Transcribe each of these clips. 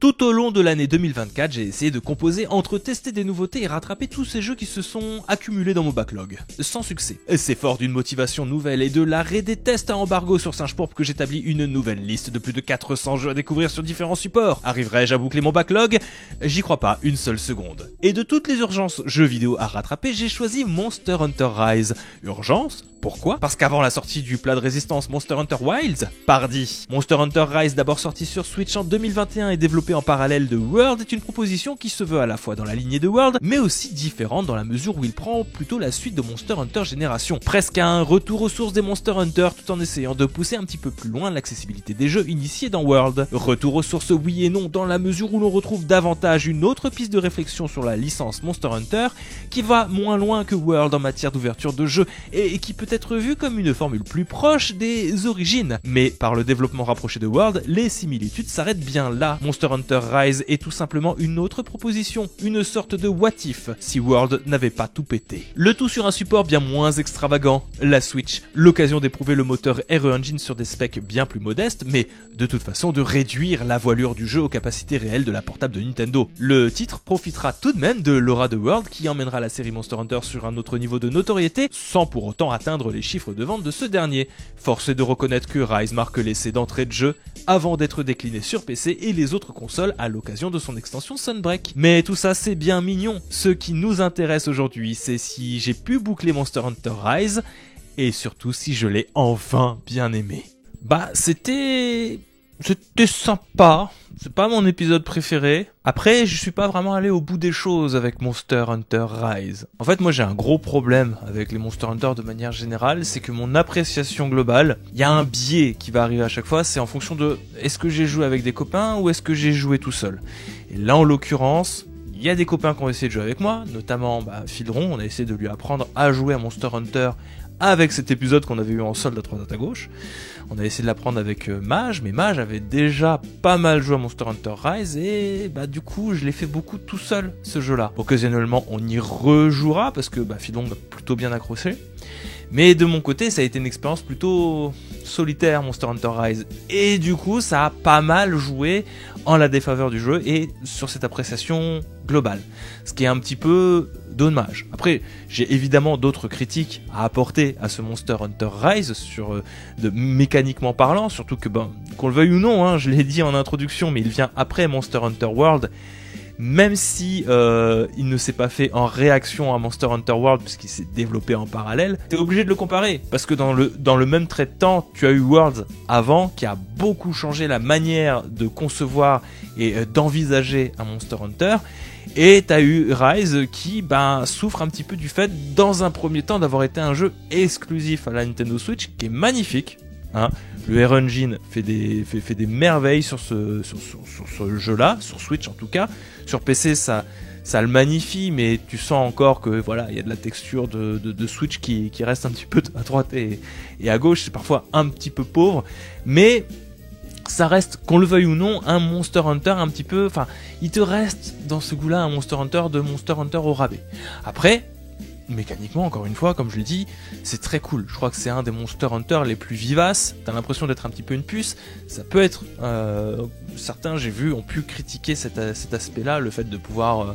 Tout au long de l'année 2024, j'ai essayé de composer entre tester des nouveautés et rattraper tous ces jeux qui se sont accumulés dans mon backlog. Sans succès. C'est fort d'une motivation nouvelle et de l'arrêt des tests à embargo sur Singe Pourpre que j'établis une nouvelle liste de plus de 400 jeux à découvrir sur différents supports. Arriverai-je à boucler mon backlog? J'y crois pas une seule seconde. Et de toutes les urgences jeux vidéo à rattraper, j'ai choisi Monster Hunter Rise. Urgence? Pourquoi? Parce qu'avant la sortie du plat de résistance Monster Hunter Wilds, pardi. Monster Hunter Rise, d'abord sorti sur Switch en 2021 et développé en parallèle de World, est une proposition qui se veut à la fois dans la lignée de World, mais aussi différente dans la mesure où il prend plutôt la suite de Monster Hunter Génération. Presque un retour aux sources des Monster Hunter tout en essayant de pousser un petit peu plus loin l'accessibilité des jeux initiés dans World. Retour aux sources oui et non dans la mesure où l'on retrouve davantage une autre piste de réflexion sur la licence Monster Hunter qui va moins loin que World en matière d'ouverture de jeu et qui peut être vue comme une formule plus proche des origines. Mais par le développement rapproché de World, les similitudes s'arrêtent bien là. Monster Hunter Rise est tout simplement une autre proposition, une sorte de what if si World n'avait pas tout pété. Le tout sur un support bien moins extravagant, la Switch, l'occasion d'éprouver le moteur RE Engine sur des specs bien plus modestes, mais de toute façon de réduire la voilure du jeu aux capacités réelles de la portable de Nintendo. Le titre profitera tout de même de l'aura de World qui emmènera la série Monster Hunter sur un autre niveau de notoriété, sans pour autant atteindre les chiffres de vente de ce dernier. Force est de reconnaître que Rise marque l'essai d'entrée de jeu avant d'être décliné sur PC et les autres consoles à l'occasion de son extension Sunbreak. Mais tout ça c'est bien mignon. Ce qui nous intéresse aujourd'hui, c'est si j'ai pu boucler Monster Hunter Rise et surtout si je l'ai enfin bien aimé. C'était sympa. C'est pas mon épisode préféré. Après, je suis pas vraiment allé au bout des choses avec Monster Hunter Rise. En fait, moi j'ai un gros problème avec les Monster Hunter de manière générale, c'est que mon appréciation globale, il y a un biais qui va arriver à chaque fois, c'est en fonction de est-ce que j'ai joué avec des copains ou est-ce que j'ai joué tout seul. Et là en l'occurrence, il y a des copains qui ont essayé de jouer avec moi, notamment Fildron, on a essayé de lui apprendre à jouer à Monster Hunter avec cet épisode qu'on avait eu en solde à droite à gauche. On a essayé de l'apprendre avec Mage, mais Mage avait déjà pas mal joué à Monster Hunter Rise et du coup je l'ai fait beaucoup tout seul ce jeu-là. Occasionnellement on y rejouera parce que Fidon a plutôt bien accroché. Mais de mon côté ça a été une expérience plutôt solitaire Monster Hunter Rise. Et du coup ça a pas mal joué en la défaveur du jeu et sur cette appréciation globale. Ce qui est un petit peu dommage. Après, j'ai évidemment d'autres critiques à apporter à ce Monster Hunter Rise sur mécaniquement parlant, surtout que qu'on le veuille ou non, je l'ai dit en introduction, mais il vient après Monster Hunter World. Même si il ne s'est pas fait en réaction à Monster Hunter World puisqu'il s'est développé en parallèle, t'es obligé de le comparer parce que dans le même trait de temps, tu as eu World avant qui a beaucoup changé la manière de concevoir et d'envisager un Monster Hunter. Et t'as eu Rise qui souffre un petit peu du fait, dans un premier temps, d'avoir été un jeu exclusif à la Nintendo Switch, qui est magnifique. Le RE Engine fait des merveilles sur ce jeu-là, sur Switch en tout cas. Sur PC, ça le magnifie, mais tu sens encore que il y a de la texture de Switch qui reste un petit peu à droite et à gauche. C'est parfois un petit peu pauvre, mais ça reste, qu'on le veuille ou non, un Monster Hunter un petit peu... il te reste dans ce goût-là un Monster Hunter de Monster Hunter au rabais. Après, mécaniquement, encore une fois, comme je l'ai dit, c'est très cool. Je crois que c'est un des Monster Hunter les plus vivaces. T'as l'impression d'être un petit peu une puce. Ça peut être... certains, j'ai vu, ont pu critiquer cet aspect-là, le fait de pouvoir...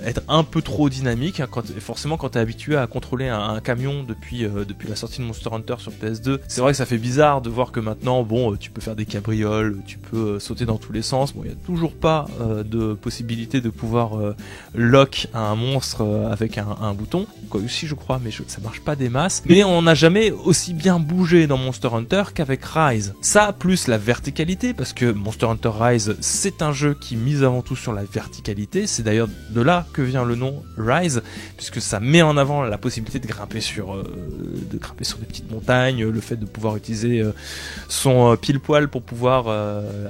être un peu trop dynamique, forcément quand t'es habitué à contrôler un camion depuis la sortie de Monster Hunter sur PS2, c'est vrai que ça fait bizarre de voir que maintenant tu peux faire des cabrioles, tu peux sauter dans tous les sens. Il y a toujours pas de possibilité de pouvoir lock un monstre avec un bouton, quoi aussi je crois, mais ça marche pas des masses. Mais on n'a jamais aussi bien bougé dans Monster Hunter qu'avec Rise. Ça plus la verticalité, parce que Monster Hunter Rise c'est un jeu qui mise avant tout sur la verticalité. C'est d'ailleurs de là que vient le nom Rise, puisque ça met en avant la possibilité de grimper sur des petites montagnes, le fait de pouvoir utiliser son pile-poil pour pouvoir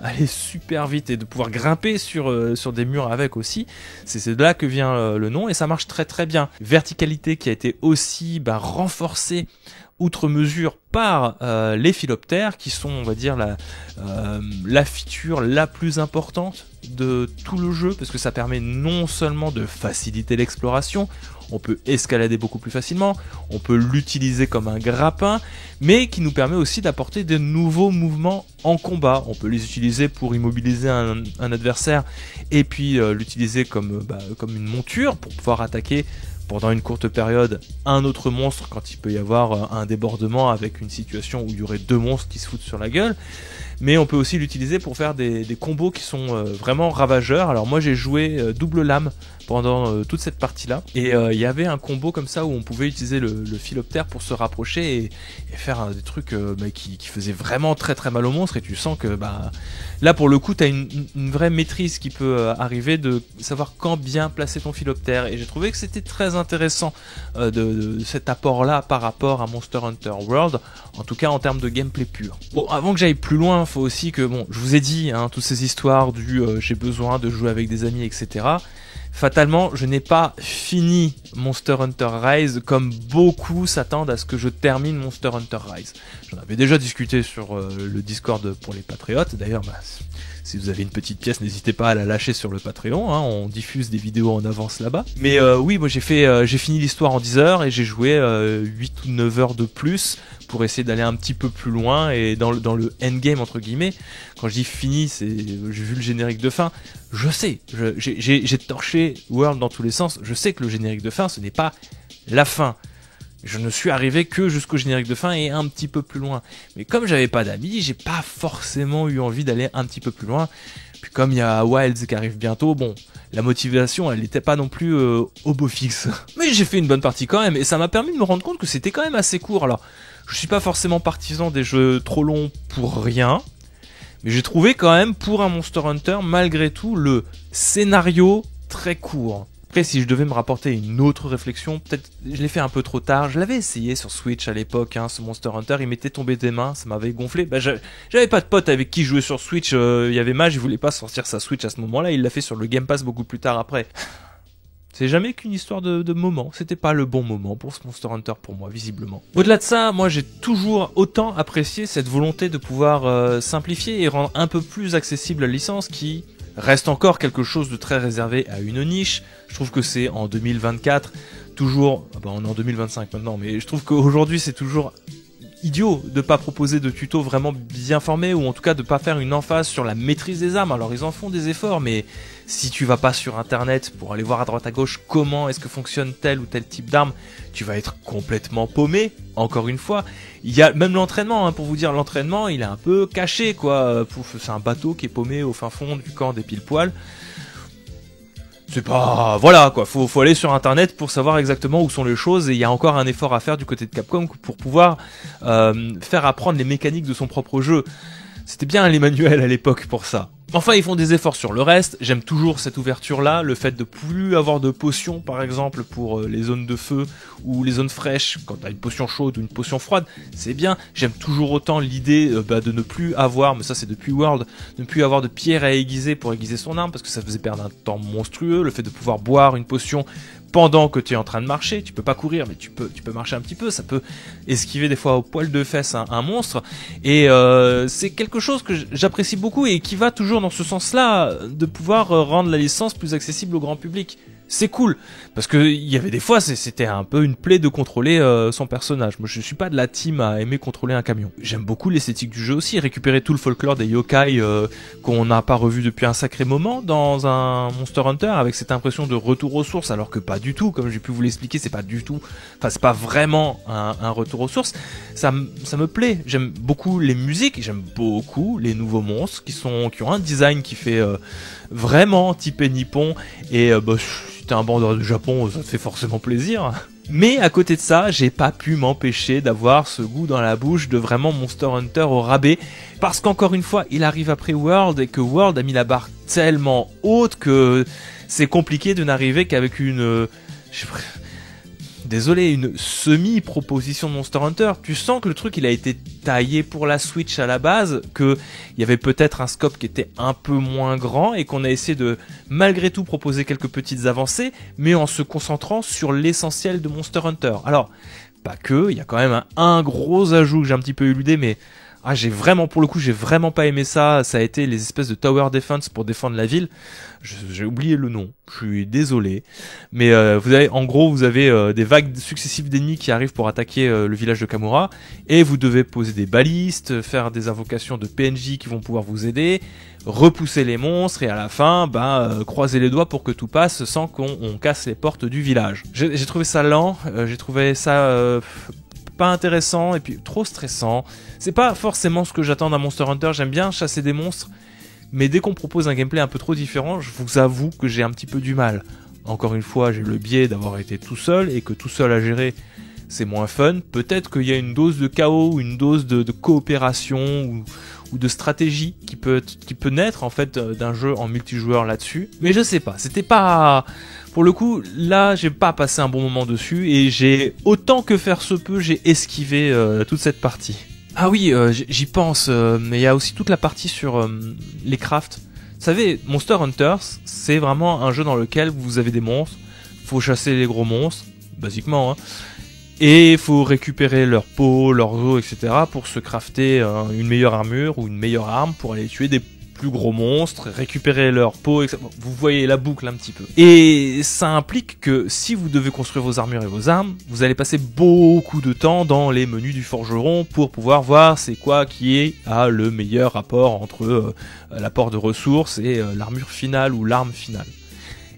aller super vite et de pouvoir grimper sur des murs avec aussi. C'est de là que vient le nom et ça marche très très bien. verticalité qui a été aussi renforcée outre mesure par les philoptères, qui sont, on va dire, la feature la plus importante de tout le jeu, parce que ça permet non seulement de faciliter l'exploration, on peut escalader beaucoup plus facilement, on peut l'utiliser comme un grappin, mais qui nous permet aussi d'apporter de nouveaux mouvements en combat. On peut les utiliser pour immobiliser un adversaire, et puis l'utiliser comme une monture, pour pouvoir attaquer pendant une courte période un autre monstre quand il peut y avoir un débordement avec une situation où il y aurait deux monstres qui se foutent sur la gueule. Mais on peut aussi l'utiliser pour faire des combos qui sont vraiment ravageurs. Alors moi j'ai joué double lame pendant toute cette partie-là, et il y avait un combo comme ça où on pouvait utiliser le philoptère pour se rapprocher et faire des trucs qui faisaient vraiment très très mal au monstre, et tu sens que là pour le coup t'as une vraie maîtrise qui peut arriver de savoir quand bien placer ton philoptère, et j'ai trouvé que c'était très intéressant de cet apport-là par rapport à Monster Hunter World, en tout cas en termes de gameplay pur. Bon, avant que j'aille plus loin, faut aussi que, je vous ai dit, toutes ces histoires du j'ai besoin de jouer avec des amis, etc. Fatalement, je n'ai pas fini Monster Hunter Rise comme beaucoup s'attendent à ce que je termine Monster Hunter Rise. J'en avais déjà discuté sur le Discord pour les patriotes. D'ailleurs, si vous avez une petite pièce, n'hésitez pas à la lâcher sur le Patreon, on diffuse des vidéos en avance là-bas. Mais oui, moi j'ai fini l'histoire en 10 heures et j'ai joué 8 ou 9 heures de plus pour essayer d'aller un petit peu plus loin, et dans le endgame entre guillemets. Quand je dis fini, j'ai vu le générique de fin, je sais, j'ai torché World dans tous les sens, je sais que le générique de fin ce n'est pas la fin. Je ne suis arrivé que jusqu'au générique de fin et un petit peu plus loin. Mais comme j'avais pas d'amis, j'ai pas forcément eu envie d'aller un petit peu plus loin. Puis comme il y a Wilds qui arrive bientôt, la motivation elle n'était pas non plus au beau fixe. Mais j'ai fait une bonne partie quand même, et ça m'a permis de me rendre compte que c'était quand même assez court. Alors, je suis pas forcément partisan des jeux trop longs pour rien, mais j'ai trouvé quand même pour un Monster Hunter, malgré tout, le scénario très court. Après, si je devais me rapporter une autre réflexion, peut-être je l'ai fait un peu trop tard. Je l'avais essayé sur Switch à l'époque, ce Monster Hunter, il m'était tombé des mains, ça m'avait gonflé. J'avais pas de pote avec qui jouer sur Switch, il y avait Mage, il voulait pas sortir sa Switch à ce moment-là, il l'a fait sur le Game Pass beaucoup plus tard après. C'est jamais qu'une histoire de moment, c'était pas le bon moment pour ce Monster Hunter pour moi, visiblement. Au-delà de ça, moi j'ai toujours autant apprécié cette volonté de pouvoir simplifier et rendre un peu plus accessible la licence, qui reste encore quelque chose de très réservé à une niche. Je trouve que c'est en 2024, toujours, on est en 2025 maintenant, mais je trouve qu'aujourd'hui c'est toujours idiot de pas proposer de tutos vraiment bien formés, ou en tout cas de pas faire une emphase sur la maîtrise des armes. Alors ils en font des efforts, mais si tu vas pas sur internet pour aller voir à droite à gauche comment est-ce que fonctionne tel ou tel type d'arme, tu vas être complètement paumé. Encore une fois, il y a même l'entraînement, pour vous dire, l'entraînement il est un peu caché quoi. C'est un bateau qui est paumé au fin fond du camp des pile-poils. C'est pas... Voilà quoi, faut aller sur internet pour savoir exactement où sont les choses, et il y a encore un effort à faire du côté de Capcom pour pouvoir faire apprendre les mécaniques de son propre jeu. C'était bien les manuels à l'époque pour ça. Enfin, ils font des efforts sur le reste. J'aime toujours cette ouverture-là, le fait de plus avoir de potions, par exemple, pour les zones de feu ou les zones fraîches. Quand t'as une potion chaude ou une potion froide, c'est bien. J'aime toujours autant l'idée de ne plus avoir, mais ça c'est depuis World, de ne plus avoir de pierre à aiguiser pour aiguiser son arme, parce que ça faisait perdre un temps monstrueux. Le fait de pouvoir boire une potion pendant que tu es en train de marcher, tu peux pas courir, mais tu peux marcher un petit peu, ça peut esquiver des fois au poil de fesses un monstre, et c'est quelque chose que j'apprécie beaucoup et qui va toujours dans ce sens-là, de pouvoir rendre la licence plus accessible au grand public. C'est cool, parce que il y avait des fois, c'était un peu une plaie de contrôler son personnage. Moi, je suis pas de la team à aimer contrôler un camion. J'aime beaucoup l'esthétique du jeu aussi, récupérer tout le folklore des yokai qu'on n'a pas revu depuis un sacré moment dans un Monster Hunter, avec cette impression de retour aux sources, alors que pas du tout, comme j'ai pu vous l'expliquer, c'est pas du tout, enfin c'est pas vraiment un retour aux sources. Ça me plaît, j'aime beaucoup les musiques, j'aime beaucoup les nouveaux monstres qui ont un design qui fait vraiment typé nippon, et si t'es un bandeur de Japon, ça te fait forcément plaisir. Mais à côté de ça, j'ai pas pu m'empêcher d'avoir ce goût dans la bouche de vraiment Monster Hunter au rabais, parce qu'encore une fois, il arrive après World, et que World a mis la barre tellement haute que c'est compliqué de n'arriver qu'avec désolé, une semi-proposition de Monster Hunter. Tu sens que le truc il a été taillé pour la Switch à la base, qu'il y avait peut-être un scope qui était un peu moins grand et qu'on a essayé de malgré tout proposer quelques petites avancées, mais en se concentrant sur l'essentiel de Monster Hunter. Alors, pas que, il y a quand même un gros ajout que j'ai un petit peu éludé, mais j'ai vraiment, pour le coup, j'ai vraiment pas aimé ça. Ça a été les espèces de tower defense pour défendre la ville. J'ai oublié le nom. Je suis désolé. Mais vous avez des vagues successives d'ennemis qui arrivent pour attaquer le village de Kamura. Et vous devez poser des balistes, faire des invocations de PNJ qui vont pouvoir vous aider, repousser les monstres et à la fin, croiser les doigts pour que tout passe sans qu'on casse les portes du village. J'ai trouvé ça lent. J'ai trouvé ça... pas intéressant et puis trop stressant. C'est pas forcément ce que j'attends d'un Monster Hunter. J'aime bien chasser des monstres, mais dès qu'on propose un gameplay un peu trop différent, je vous avoue que j'ai un petit peu du mal. Encore une fois, j'ai le biais d'avoir été tout seul et que tout seul à gérer, c'est moins fun. Peut-être qu'il y a une dose de chaos ou une dose de coopération ou de stratégie qui peut naître en fait d'un jeu en multijoueur là-dessus. Mais je sais pas, c'était pas... Pour le coup, là, j'ai pas passé un bon moment dessus et j'ai, autant que faire se peut, j'ai esquivé toute cette partie. Ah oui, j'y pense, mais il y a aussi toute la partie sur les crafts. Vous savez, Monster Hunters, c'est vraiment un jeu dans lequel vous avez des monstres, faut chasser les gros monstres, basiquement, hein, et il faut récupérer leur peau, leurs os, etc. pour se crafter une meilleure armure ou une meilleure arme pour aller tuer des plus gros monstres, récupérer leur peau, etc. Vous voyez la boucle un petit peu. Et ça implique que si vous devez construire vos armures et vos armes, vous allez passer beaucoup de temps dans les menus du forgeron pour pouvoir voir c'est quoi qui a le meilleur rapport entre l'apport de ressources et l'armure finale ou l'arme finale.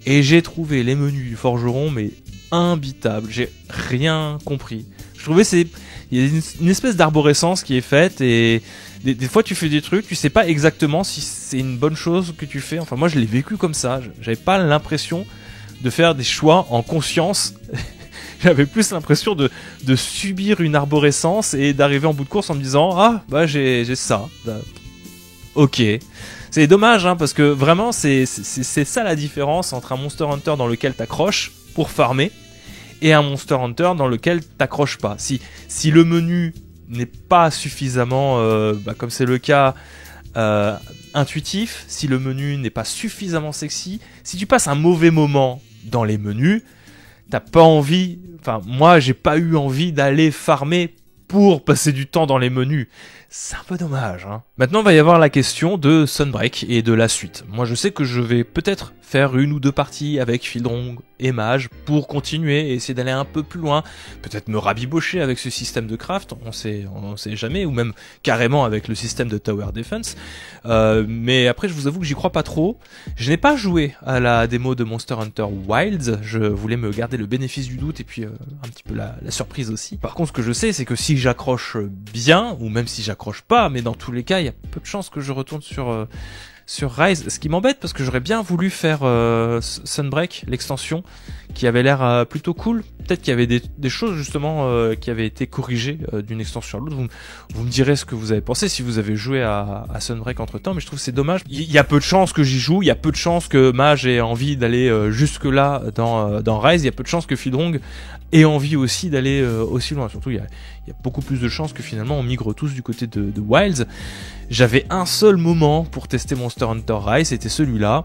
Et j'ai trouvé les menus du forgeron mais imbitables, j'ai rien compris. Je trouvais il y a une espèce d'arborescence qui est faite et des fois tu fais des trucs, tu sais pas exactement si c'est une bonne chose que tu fais. Enfin moi je l'ai vécu comme ça, j'avais pas l'impression de faire des choix en conscience. J'avais plus l'impression de subir une arborescence et d'arriver en bout de course en me disant j'ai ça. Ok. C'est dommage hein, parce que vraiment c'est ça la différence entre un Monster Hunter dans lequel t'accroches pour farmer et un Monster Hunter dans lequel t'accroches pas. Si le menu n'est pas suffisamment, comme c'est le cas, intuitif, si le menu n'est pas suffisamment sexy, si tu passes un mauvais moment dans les menus, t'as pas envie, enfin moi j'ai pas eu envie d'aller farmer pour passer du temps dans les menus. C'est un peu dommage, hein. Maintenant, il va y avoir la question de Sunbreak et de la suite. Moi, je sais que je vais peut-être faire une ou deux parties avec Fildrong et Mage pour continuer et essayer d'aller un peu plus loin. Peut-être me rabibocher avec ce système de craft, on sait jamais, ou même carrément avec le système de Tower Defense. Mais après, je vous avoue que j'y crois pas trop. Je n'ai pas joué à la démo de Monster Hunter Wilds. Je voulais me garder le bénéfice du doute et puis un petit peu la surprise aussi. Par contre, ce que je sais, c'est que si j'accroche bien, ou même si j'accroche pas, mais dans tous les cas, il y a peu de chances que je retourne sur Rise, ce qui m'embête parce que j'aurais bien voulu faire Sunbreak, l'extension, qui avait l'air plutôt cool. Peut-être qu'il y avait des choses justement qui avaient été corrigées d'une extension à l'autre. Vous me direz ce que vous avez pensé si vous avez joué à Sunbreak entre temps, mais je trouve que c'est dommage. Il y a peu de chances que j'y joue, il y a peu de chances que Mage ait envie d'aller jusque là dans Rise, il y a peu de chances que Fildrong ait envie aussi d'aller aussi loin. Surtout il y a beaucoup plus de chances que finalement on migre tous du côté de Wilds. J'avais un seul moment pour tester Monster Hunter Rise, c'était celui-là.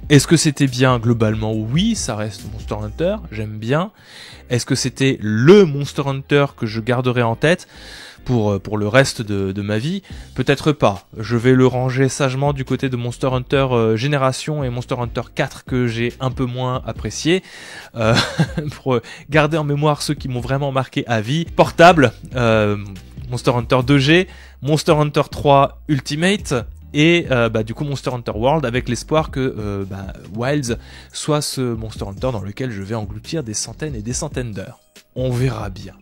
Est-ce que c'était bien globalement? Oui, ça reste Monster Hunter, j'aime bien. Est-ce que c'était le Monster Hunter que je garderai en tête pour le reste de ma vie? Peut-être pas. Je vais le ranger sagement du côté de Monster Hunter Génération et Monster Hunter 4 que j'ai un peu moins apprécié. Pour garder en mémoire ceux qui m'ont vraiment marqué à vie. Portable, Monster Hunter 2G, Monster Hunter 3 Ultimate, et du coup Monster Hunter World, avec l'espoir que Wilds soit ce Monster Hunter dans lequel je vais engloutir des centaines et des centaines d'heures. On verra bien.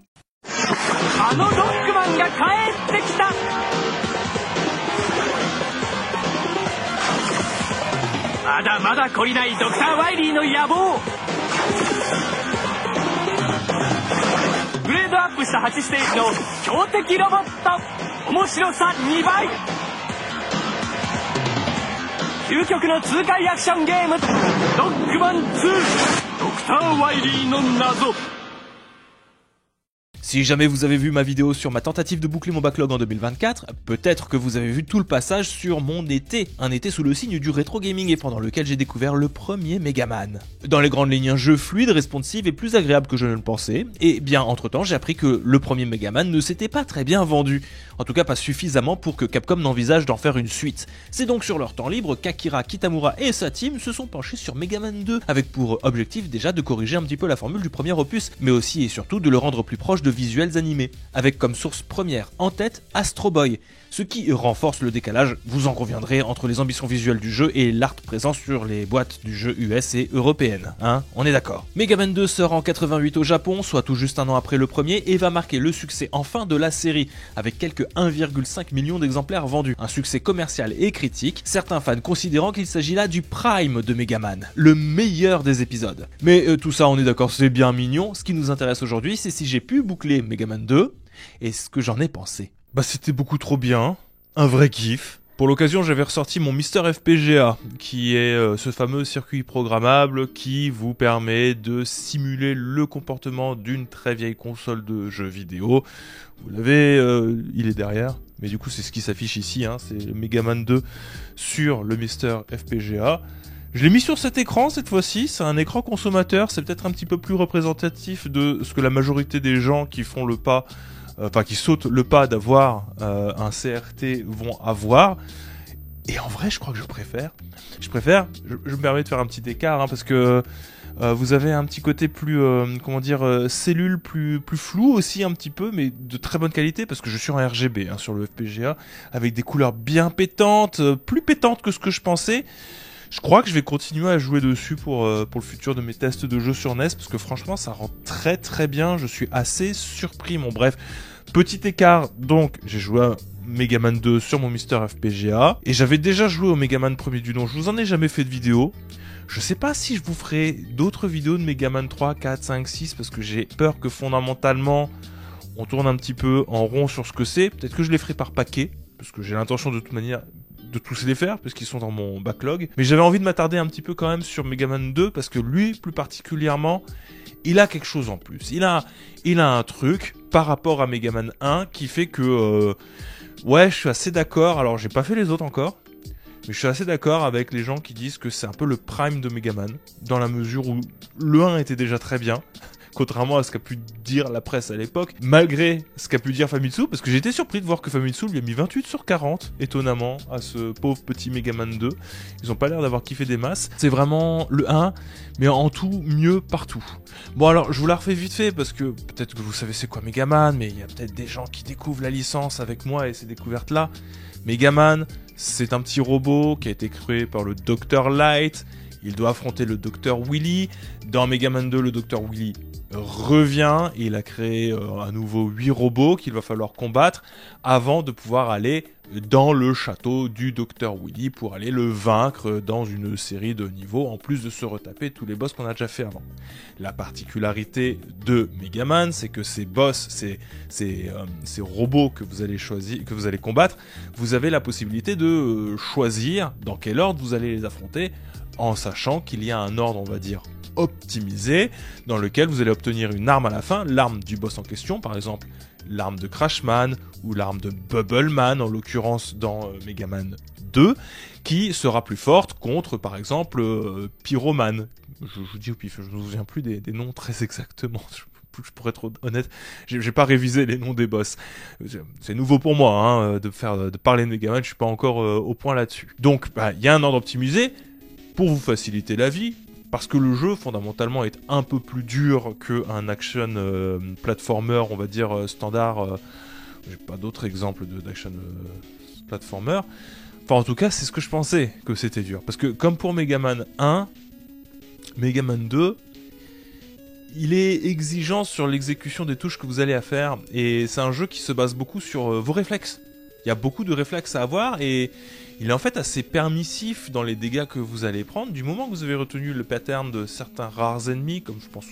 まだまだ懲りないドクター・ワイリーの野望。グレードアップした8ステージの強敵ロボット、面白さ2倍。究極の痛快アクションゲームドッグマン2、ドクター・ワイリーの謎。Si jamais vous avez vu ma vidéo sur ma tentative de boucler mon backlog en 2024, peut-être que vous avez vu tout le passage sur mon été, un été sous le signe du rétro gaming et pendant lequel j'ai découvert le premier Megaman. Dans les grandes lignes, un jeu fluide, responsive et plus agréable que je ne le pensais, et bien entre temps j'ai appris que le premier Megaman ne s'était pas très bien vendu, en tout cas pas suffisamment pour que Capcom n'envisage d'en faire une suite. C'est donc sur leur temps libre qu'Akira Kitamura et sa team se sont penchés sur Megaman 2, avec pour objectif déjà de corriger un petit peu la formule du premier opus, mais aussi et surtout de le rendre plus proche de visuels animés, avec comme source première en tête Astro Boy, ce qui renforce le décalage, vous en conviendrez, entre les ambitions visuelles du jeu et l'art présent sur les boîtes du jeu US et européennes, hein, on est d'accord. Megaman 2 sort en 88 au Japon, soit tout juste un an après le premier, et va marquer le succès enfin de la série, avec quelques 1,5 million d'exemplaires vendus, un succès commercial et critique, certains fans considérant qu'il s'agit là du prime de Megaman, le meilleur des épisodes. Mais tout ça, on est d'accord, c'est bien mignon, ce qui nous intéresse aujourd'hui, c'est si j'ai pu boucler Megaman 2, et ce que j'en ai pensé. Bah c'était beaucoup trop bien, un vrai kiff. Pour l'occasion, j'avais ressorti mon Mister FPGA, qui est ce fameux circuit programmable qui vous permet de simuler le comportement d'une très vieille console de jeux vidéo. Vous l'avez, il est derrière, mais du coup c'est ce qui s'affiche ici, hein, c'est le Megaman 2 sur le Mister FPGA. Je l'ai mis sur cet écran cette fois-ci, c'est un écran consommateur, c'est peut-être un petit peu plus représentatif de ce que la majorité des gens qui font le pas, qui sautent le pas d'avoir un CRT vont avoir. Et en vrai, je crois que je préfère, je me permets de faire un petit écart, hein, parce que vous avez un petit côté plus, cellule plus flou aussi un petit peu, mais de très bonne qualité, parce que je suis en RGB hein, sur le FPGA, avec des couleurs bien pétantes, plus pétantes que ce que je pensais. Je crois que je vais continuer à jouer dessus pour le futur de mes tests de jeux sur NES, parce que franchement ça rend très très bien, je suis assez surpris. Bon bref, petit écart, donc j'ai joué à Megaman 2 sur mon Mister FPGA, et j'avais déjà joué au Megaman premier du nom, je vous en ai jamais fait de vidéo. Je sais pas si je vous ferai d'autres vidéos de Megaman 3, 4, 5, 6, parce que j'ai peur que fondamentalement on tourne un petit peu en rond sur ce que c'est. Peut-être que je les ferai par paquet, parce que j'ai l'intention de toute manière de tous les faire, parce qu'ils sont dans mon backlog. Mais j'avais envie de m'attarder un petit peu quand même sur Megaman 2, parce que lui, plus particulièrement, il a quelque chose en plus. Il a un truc par rapport à Megaman 1 qui fait que... ouais, je suis assez d'accord. Alors, j'ai pas fait les autres encore, mais je suis assez d'accord avec les gens qui disent que c'est un peu le prime de Megaman, dans la mesure où le 1 était déjà très bien, contrairement à ce qu'a pu dire la presse à l'époque, malgré ce qu'a pu dire Famitsu, parce que j'étais surpris de voir que Famitsu lui a mis 28 sur 40, étonnamment, à ce pauvre petit Megaman 2. Ils ont pas l'air d'avoir kiffé des masses. C'est vraiment le 1, mais en tout, mieux partout. Bon alors, je vous la refais vite fait, parce que peut-être que vous savez c'est quoi Megaman, mais il y a peut-être des gens qui découvrent la licence avec moi et ces découvertes-là. Megaman, c'est un petit robot qui a été créé par le Dr Light. Il doit affronter le Dr Willy. Dans Megaman 2, le Dr Willy revient et il a créé à nouveau 8 robots qu'il va falloir combattre avant de pouvoir aller dans le château du Dr Willy pour aller le vaincre dans une série de niveaux, en plus de se retaper tous les boss qu'on a déjà fait avant. La particularité de Megaman, c'est que ces boss, ces robots que vous allez choisir, que vous allez combattre, vous avez la possibilité de choisir dans quel ordre vous allez les affronter, en sachant qu'il y a un ordre, on va dire, optimisé, dans lequel vous allez obtenir une arme à la fin, l'arme du boss en question, par exemple l'arme de Crashman ou l'arme de Bubbleman, en l'occurrence dans Megaman 2, qui sera plus forte contre, par exemple, Pyroman. Je vous dis au pif, je ne me souviens plus des noms très exactement. Je pourrais être honnête, j'ai pas révisé les noms des boss. C'est nouveau pour moi hein, de parler de Megaman, je suis pas encore au point là-dessus. Donc, y a un ordre optimisé pour vous faciliter la vie, parce que le jeu fondamentalement est un peu plus dur qu'un action platformer, on va dire standard. J'ai pas d'autres exemples d'action platformer. Enfin, en tout cas, c'est ce que je pensais que c'était dur. Parce que comme pour Megaman 1, Megaman 2, il est exigeant sur l'exécution des touches que vous allez à faire. Et c'est un jeu qui se base beaucoup sur vos réflexes. Il y a beaucoup de réflexes à avoir et il est en fait assez permissif dans les dégâts que vous allez prendre. Du moment que vous avez retenu le pattern de certains rares ennemis, comme je pense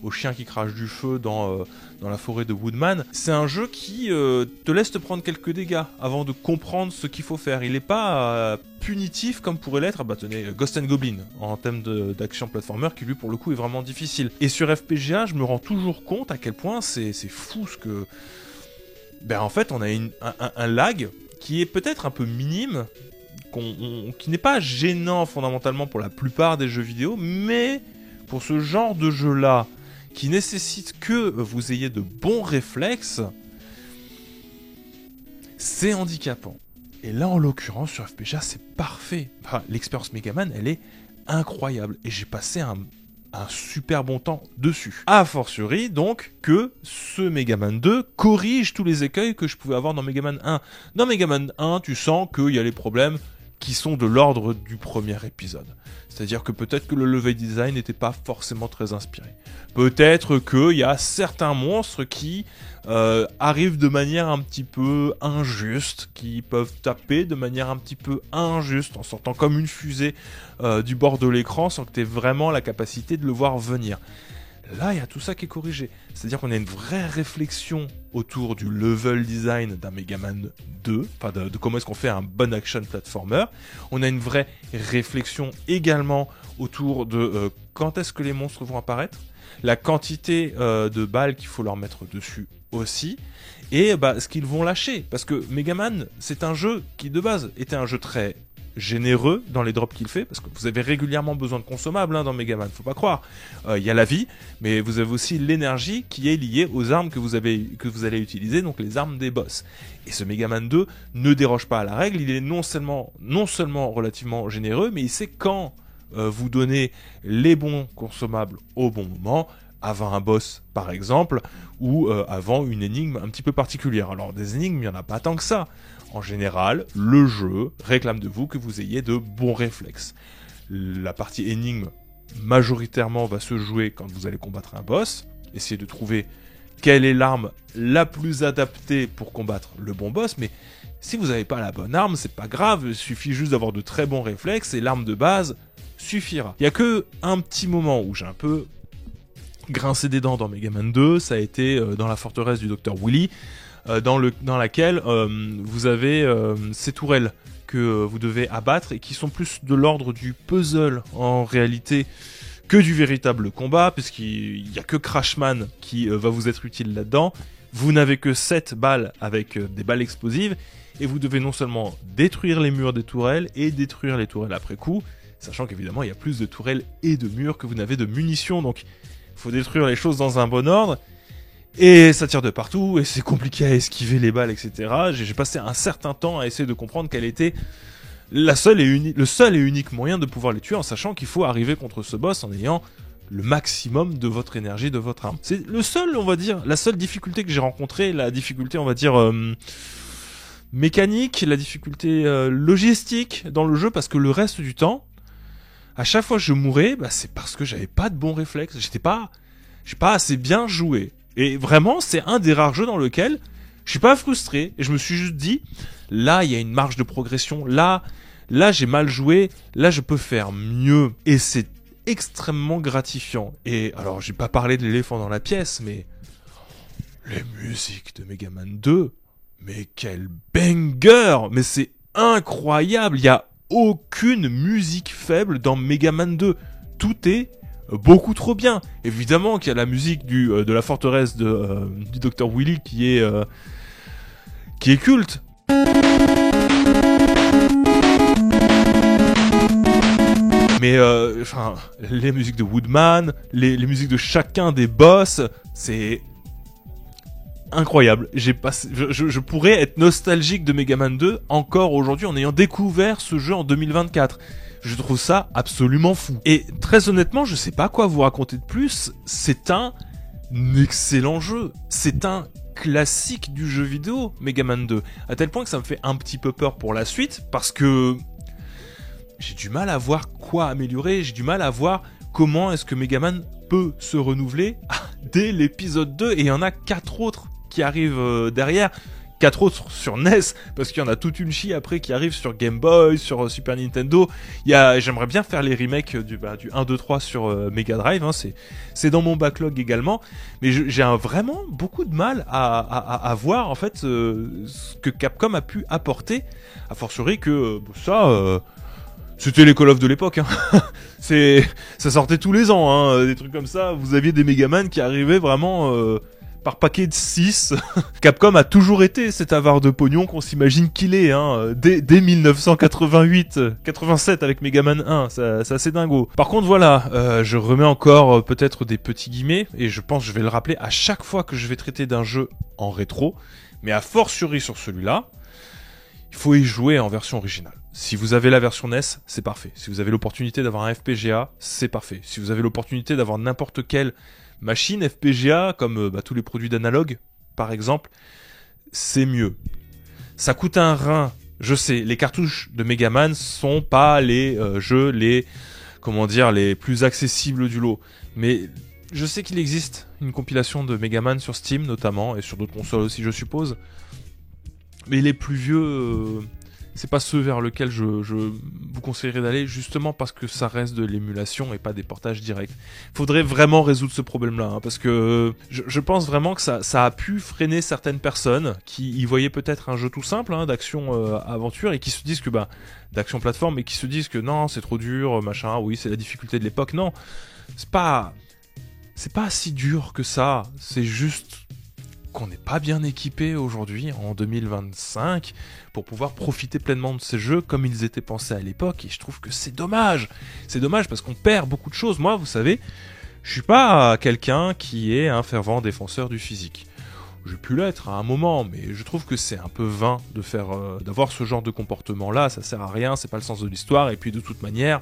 au au chien qui crache du feu dans la forêt de Woodman. C'est un jeu qui te laisse te prendre quelques dégâts avant de comprendre ce qu'il faut faire. Il n'est pas punitif comme pourrait l'être, tenez, Ghost and Goblin, en thème d'action platformer, qui lui pour le coup est vraiment difficile. Et sur FPGA, je me rends toujours compte à quel point c'est fou ce que... en fait, on a un lag qui est peut-être un peu minime, qui n'est pas gênant fondamentalement pour la plupart des jeux vidéo, mais pour ce genre de jeu-là, qui nécessite que vous ayez de bons réflexes, c'est handicapant. Et là, en l'occurrence, sur FPGA, c'est parfait. L'expérience Megaman, elle est incroyable. Et j'ai passé un super bon temps dessus. A fortiori, donc, que ce Megaman 2 corrige tous les écueils que je pouvais avoir dans Megaman 1. Dans Megaman 1, tu sens qu'il y a les problèmes qui sont de l'ordre du premier épisode. C'est-à-dire que peut-être que le level design n'était pas forcément très inspiré. Peut-être qu'il y a certains monstres qui arrivent de manière un petit peu injuste, qui peuvent taper de manière un petit peu injuste, en sortant comme une fusée du bord de l'écran, sans que tu aies vraiment la capacité de le voir venir. Là, il y a tout ça qui est corrigé. C'est-à-dire qu'on a une vraie réflexion autour du level design d'un Megaman 2, de comment est-ce qu'on fait un bon action platformer. On a une vraie réflexion également autour de quand est-ce que les monstres vont apparaître, la quantité de balles qu'il faut leur mettre dessus aussi, et ce qu'ils vont lâcher. Parce que Megaman, c'est un jeu qui de base était un jeu très généreux dans les drops qu'il fait, parce que vous avez régulièrement besoin de consommables dans Megaman, faut pas croire. Il y a la vie, mais vous avez aussi l'énergie qui est liée aux armes que vous allez utiliser, donc les armes des boss. Et ce Megaman 2 ne déroge pas à la règle, il est non seulement relativement généreux, mais il sait quand vous donner les bons consommables au bon moment, avant un boss par exemple, ou avant une énigme un petit peu particulière. Alors des énigmes, il n'y en a pas tant que ça. En général, le jeu réclame de vous que vous ayez de bons réflexes. La partie énigme, majoritairement, va se jouer quand vous allez combattre un boss. Essayez de trouver quelle est l'arme la plus adaptée pour combattre le bon boss, mais si vous n'avez pas la bonne arme, c'est pas grave, il suffit juste d'avoir de très bons réflexes et l'arme de base suffira. Il n'y a que un petit moment où j'ai un peu grincé des dents dans Megaman 2, ça a été dans la forteresse du Dr Willy, dans laquelle vous avez ces tourelles que vous devez abattre et qui sont plus de l'ordre du puzzle en réalité que du véritable combat, puisqu'il n'y a que Crashman qui va vous être utile là-dedans. Vous n'avez que 7 balles avec des balles explosives et vous devez non seulement détruire les murs des tourelles et détruire les tourelles après coup, sachant qu'évidemment il y a plus de tourelles et de murs que vous n'avez de munitions, donc il faut détruire les choses dans un bon ordre. Et ça tire de partout, et c'est compliqué à esquiver les balles, etc. J'ai passé un certain temps à essayer de comprendre quel était le seul et unique moyen de pouvoir les tuer, en sachant qu'il faut arriver contre ce boss en ayant le maximum de votre énergie, de votre arme. C'est la seule difficulté que j'ai rencontrée, la difficulté, on va dire, mécanique, la difficulté logistique dans le jeu, parce que le reste du temps, à chaque fois que je mourais, c'est parce que j'avais pas de bons réflexes, j'ai pas assez bien joué. Et vraiment, c'est un des rares jeux dans lequel je suis pas frustré. Et je me suis juste dit, là, il y a une marge de progression. Là, j'ai mal joué. Là, je peux faire mieux. Et c'est extrêmement gratifiant. Et alors, j'ai pas parlé de l'éléphant dans la pièce, mais les musiques de Megaman 2, mais quel banger! Mais c'est incroyable. Il y a aucune musique faible dans Megaman 2. Tout est beaucoup trop bien. Évidemment qu'il y a la musique de la forteresse du Dr Willy qui est culte. Mais les musiques de Woodman, les musiques de chacun des boss, c'est incroyable. Je pourrais être nostalgique de Megaman 2 encore aujourd'hui en ayant découvert ce jeu en 2024. Je trouve ça absolument fou. Et très honnêtement, je sais pas quoi vous raconter de plus. C'est un excellent jeu. C'est un classique du jeu vidéo, Megaman 2. À tel point que ça me fait un petit peu peur pour la suite, parce que j'ai du mal à voir quoi améliorer. J'ai du mal à voir comment est-ce que Megaman peut se renouveler dès l'épisode 2. Et il y en a 4 autres qui arrivent derrière. 4 autres sur NES, parce qu'il y en a toute une chie après qui arrive sur Game Boy, sur Super Nintendo. J'aimerais bien faire les remakes du 1, 2, 3 sur Mega Drive, hein, c'est dans mon backlog également, mais j'ai vraiment beaucoup de mal à voir en fait ce que Capcom a pu apporter, a fortiori que c'était les Call of de l'époque, hein. Ça sortait tous les ans, hein, des trucs comme ça. Vous aviez des Megaman qui arrivaient vraiment par paquet de 6. Capcom a toujours été cet avare de pognon qu'on s'imagine qu'il est, hein, dès 1988, 87 avec Megaman 1, c'est assez dingo. Par contre voilà, je remets encore peut-être des petits guillemets, et je pense que je vais le rappeler à chaque fois que je vais traiter d'un jeu en rétro, mais a fortiori sur celui-là, il faut y jouer en version originale. Si vous avez la version NES, c'est parfait. Si vous avez l'opportunité d'avoir un FPGA, c'est parfait. Si vous avez l'opportunité d'avoir n'importe quelle machine FPGA, comme tous les produits d'analogue, par exemple, c'est mieux. Ça coûte un rein. Je sais, les cartouches de Megaman sont pas les jeux les plus accessibles du lot. Mais je sais qu'il existe une compilation de Megaman sur Steam notamment, et sur d'autres consoles aussi je suppose. Mais les plus vieux, c'est pas ceux vers lesquels je vous conseillerais d'aller, justement parce que ça reste de l'émulation et pas des portages directs. Faudrait vraiment résoudre ce problème-là, hein, parce que je pense vraiment que ça a pu freiner certaines personnes qui y voyaient peut-être un jeu tout simple, hein, d'action aventure, et qui se disent que d'action plateforme, et qui se disent que non, c'est trop dur, machin, oui, c'est la difficulté de l'époque. Non, c'est pas si dur que ça, c'est juste qu'on n'est pas bien équipé aujourd'hui, en 2025, pour pouvoir profiter pleinement de ces jeux comme ils étaient pensés à l'époque, et je trouve que c'est dommage. C'est dommage parce qu'on perd beaucoup de choses. Moi, vous savez, je suis pas quelqu'un qui est un fervent défenseur du physique. J'ai pu l'être à un moment, mais je trouve que c'est un peu vain d'avoir ce genre de comportement-là, ça sert à rien, c'est pas le sens de l'histoire, et puis de toute manière,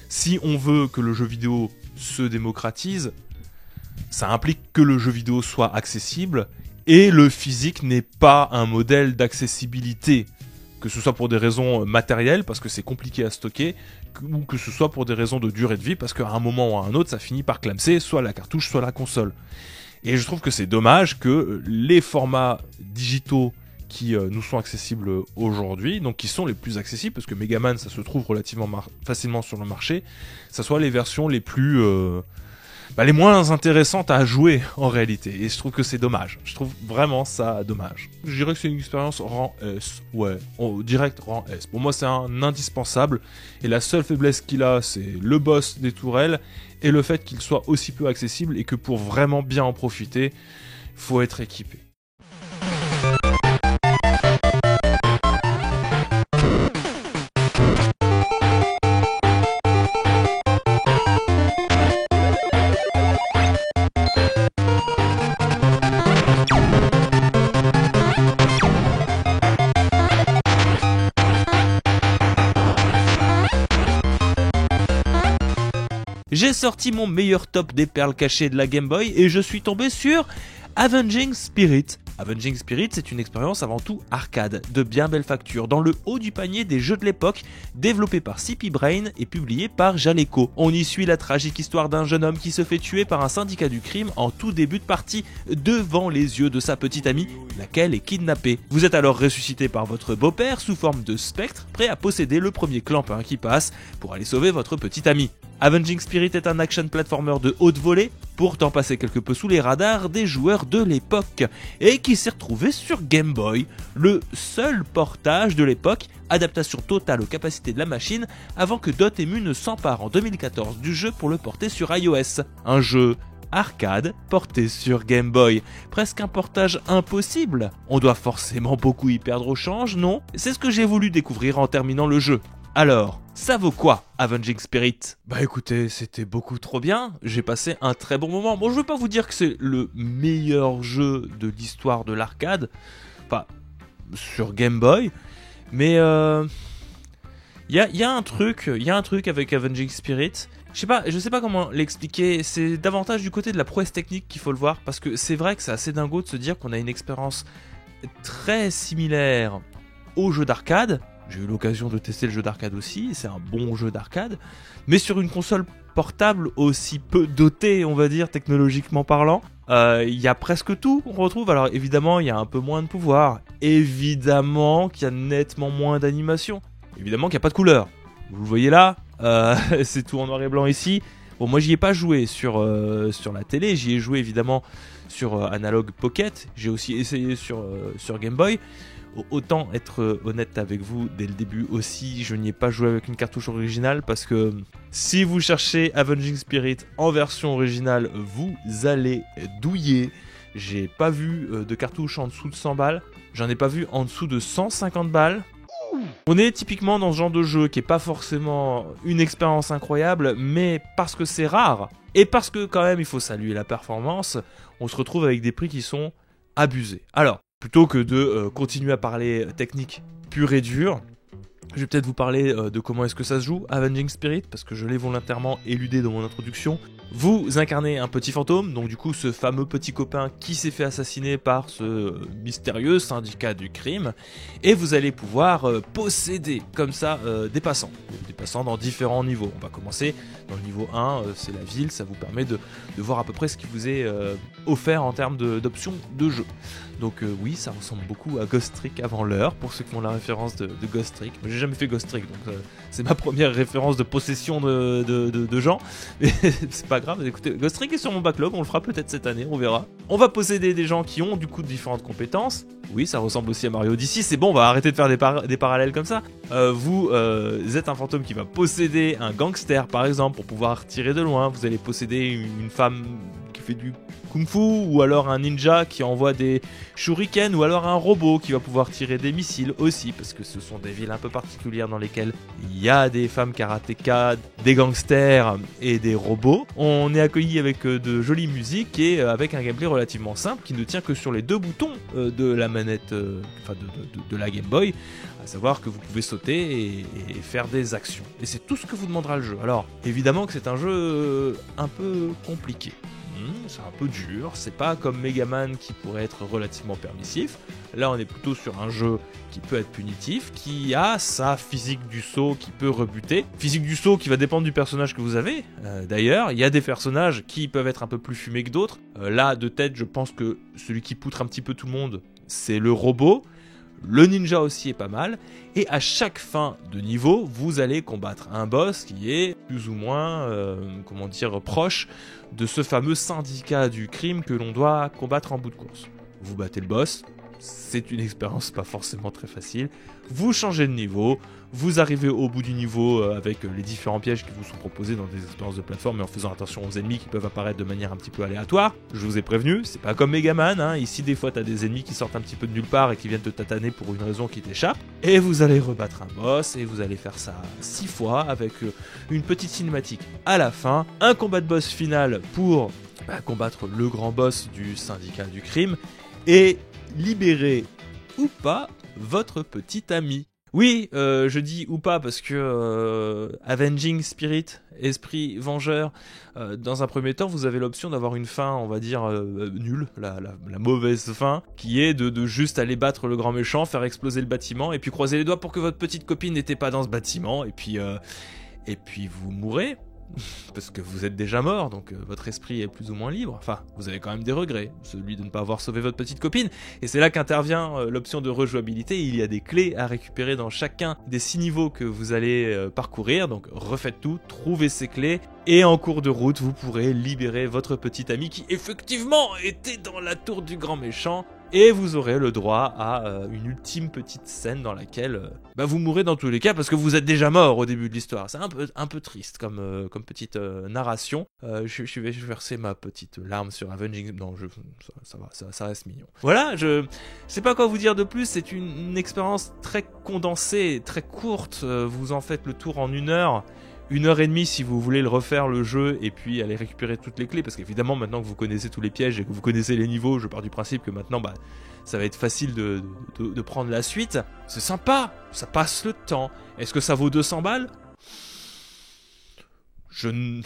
si on veut que le jeu vidéo se démocratise, ça implique que le jeu vidéo soit accessible, et le physique n'est pas un modèle d'accessibilité, que ce soit pour des raisons matérielles, parce que c'est compliqué à stocker, ou que ce soit pour des raisons de durée de vie, parce qu'à un moment ou à un autre, ça finit par clamser soit la cartouche, soit la console. Et je trouve que c'est dommage que les formats digitaux qui nous sont accessibles aujourd'hui, donc qui sont les plus accessibles, parce que Megaman, ça se trouve relativement facilement sur le marché, ça soit les versions les plus... les moins intéressantes à jouer en réalité, et je trouve que c'est dommage. Je trouve vraiment ça dommage. Je dirais que c'est une expérience rang S, ouais, direct rang S. Pour moi c'est un indispensable, et la seule faiblesse qu'il a, c'est le boss des tourelles, et le fait qu'il soit aussi peu accessible, et que pour vraiment bien en profiter, faut être équipé. J'ai sorti mon meilleur top des perles cachées de la Game Boy et je suis tombé sur Avenging Spirit. Avenging Spirit, c'est une expérience avant tout arcade, de bien belle facture, dans le haut du panier des jeux de l'époque, développé par CP Brain et publié par Jaleco. On y suit la tragique histoire d'un jeune homme qui se fait tuer par un syndicat du crime en tout début de partie, devant les yeux de sa petite amie, laquelle est kidnappée. Vous êtes alors ressuscité par votre beau-père sous forme de spectre, prêt à posséder le premier clampin qui passe pour aller sauver votre petite amie. Avenging Spirit est un action platformer de haute volée, pourtant passé quelque peu sous les radars des joueurs de l'époque, et qui s'est retrouvé sur Game Boy, le seul portage de l'époque, adaptation totale aux capacités de la machine, avant que Dotemu ne s'empare en 2014 du jeu pour le porter sur iOS. Un jeu arcade porté sur Game Boy, presque un portage impossible. On doit forcément beaucoup y perdre au change, non? C'est ce que j'ai voulu découvrir en terminant le jeu. Alors, ça vaut quoi, Avenging Spirit? Bah écoutez, c'était beaucoup trop bien, j'ai passé un très bon moment. Bon, je veux pas vous dire que c'est le meilleur jeu de l'histoire de l'arcade, enfin, sur Game Boy, mais y a un truc avec Avenging Spirit. Je sais pas comment l'expliquer, c'est davantage du côté de la prouesse technique qu'il faut le voir, parce que c'est vrai que c'est assez dingo de se dire qu'on a une expérience très similaire au jeu d'arcade. J'ai eu l'occasion de tester le jeu d'arcade aussi, c'est un bon jeu d'arcade, mais sur une console portable aussi peu doté, on va dire, technologiquement parlant. Il y a presque tout qu'on retrouve. Alors évidemment, il y a un peu moins de pouvoir. Évidemment qu'il y a nettement moins d'animation. Évidemment qu'il n'y a pas de couleur. Vous le voyez là, c'est tout en noir et blanc ici. Bon, moi j'y ai pas joué sur la télé, j'y ai joué évidemment sur Analog Pocket. J'ai aussi essayé sur Game Boy. Autant être honnête avec vous, dès le début aussi, je n'y ai pas joué avec une cartouche originale parce que si vous cherchez Avenging Spirit en version originale, vous allez douiller. J'ai pas vu de cartouche en dessous de 100 balles, j'en ai pas vu en dessous de 150 balles. On est typiquement dans ce genre de jeu qui est pas forcément une expérience incroyable, mais parce que c'est rare et parce que quand même il faut saluer la performance, on se retrouve avec des prix qui sont abusés. Alors, plutôt que de continuer à parler technique pure et dure, je vais peut-être vous parler de comment est-ce que ça se joue, Avenging Spirit, parce que je l'ai volontairement éludé dans mon introduction. Vous incarnez un petit fantôme, donc du coup ce fameux petit copain qui s'est fait assassiner par ce mystérieux syndicat du crime, et vous allez pouvoir posséder comme ça des passants dans différents niveaux. On va commencer dans le niveau 1, c'est la ville, ça vous permet de voir à peu près ce qui vous est offert en termes d'options de jeu. Donc oui, ça ressemble beaucoup à Ghost Trick avant l'heure, pour ceux qui ont la référence de Ghost Trick. Moi, j'ai jamais fait Ghost Trick, donc c'est ma première référence de possession de gens. Mais c'est pas grave, écoutez, Ghost Trick est sur mon backlog, on le fera peut-être cette année, on verra. On va posséder des gens qui ont du coup différentes compétences. Oui, ça ressemble aussi à Mario Odyssey, c'est bon, on va arrêter de faire des parallèles comme ça. Vous êtes un fantôme qui va posséder un gangster par exemple pour pouvoir tirer de loin. Vous allez posséder une femme qui fait du kung-fu, ou alors un ninja qui envoie des shurikens, ou alors un robot qui va pouvoir tirer des missiles aussi, parce que ce sont des villes un peu particulières dans lesquelles il y a des femmes karatékas, des gangsters et des robots. On est accueilli avec de jolies musiques et avec un gameplay relativement simple qui ne tient que sur les deux boutons de la manette, de la Game Boy, à savoir que vous pouvez sauter et faire des actions. Et c'est tout ce que vous demandera le jeu. Alors, évidemment que c'est un jeu un peu compliqué. C'est un peu dur, c'est pas comme Megaman qui pourrait être relativement permissif. Là on est plutôt sur un jeu qui peut être punitif, qui a sa physique du saut qui peut rebuter. Physique du saut qui va dépendre du personnage que vous avez. D'ailleurs, il y a des personnages qui peuvent être un peu plus fumés que d'autres. Là de tête, je pense que celui qui poutre un petit peu tout le monde, c'est le robot. Le ninja aussi est pas mal, et à chaque fin de niveau, vous allez combattre un boss qui est plus ou moins, proche de ce fameux syndicat du crime que l'on doit combattre en bout de course. Vous battez le boss, c'est une expérience pas forcément très facile, vous changez de niveau, vous arrivez au bout du niveau avec les différents pièges qui vous sont proposés dans des expériences de plateforme, mais en faisant attention aux ennemis qui peuvent apparaître de manière un petit peu aléatoire. Je vous ai prévenu, c'est pas comme Megaman, hein. Ici des fois t'as des ennemis qui sortent un petit peu de nulle part et qui viennent te tataner pour une raison qui t'échappe, et vous allez rebattre un boss, et vous allez faire ça 6 fois avec une petite cinématique à la fin, un combat de boss final pour combattre le grand boss du syndicat du crime, et libérer ou pas votre petit ami. Oui, je dis ou pas parce que Avenging Spirit, esprit vengeur, dans un premier temps, vous avez l'option d'avoir une fin, on va dire, nulle, la mauvaise fin, qui est de juste aller battre le grand méchant, faire exploser le bâtiment, et puis croiser les doigts pour que votre petite copine n'était pas dans ce bâtiment, et puis vous mourrez. Parce que vous êtes déjà mort, donc votre esprit est plus ou moins libre. Enfin, vous avez quand même des regrets, celui de ne pas avoir sauvé votre petite copine. Et c'est là qu'intervient l'option de rejouabilité. Il y a des clés à récupérer dans chacun des 6 niveaux que vous allez parcourir. Donc refaites tout, trouvez ces clés, et en cours de route, vous pourrez libérer votre petit ami qui effectivement était dans la tour du grand méchant. Et vous aurez le droit à une ultime petite scène dans laquelle vous mourrez dans tous les cas parce que vous êtes déjà mort au début de l'histoire. C'est un peu triste comme petite narration. Je vais verser ma petite larme sur Avenging. Non, ça va, ça reste mignon. Voilà, je sais pas quoi vous dire de plus. C'est une expérience très condensée, très courte. Vous en faites le tour en 1 heure. 1h30 si vous voulez le refaire le jeu et puis aller récupérer toutes les clés, parce qu'évidemment maintenant que vous connaissez tous les pièges et que vous connaissez les niveaux, je pars du principe que maintenant ça va être facile de prendre la suite. C'est sympa, ça passe le temps. Est-ce que ça vaut 200 balles ? Je ne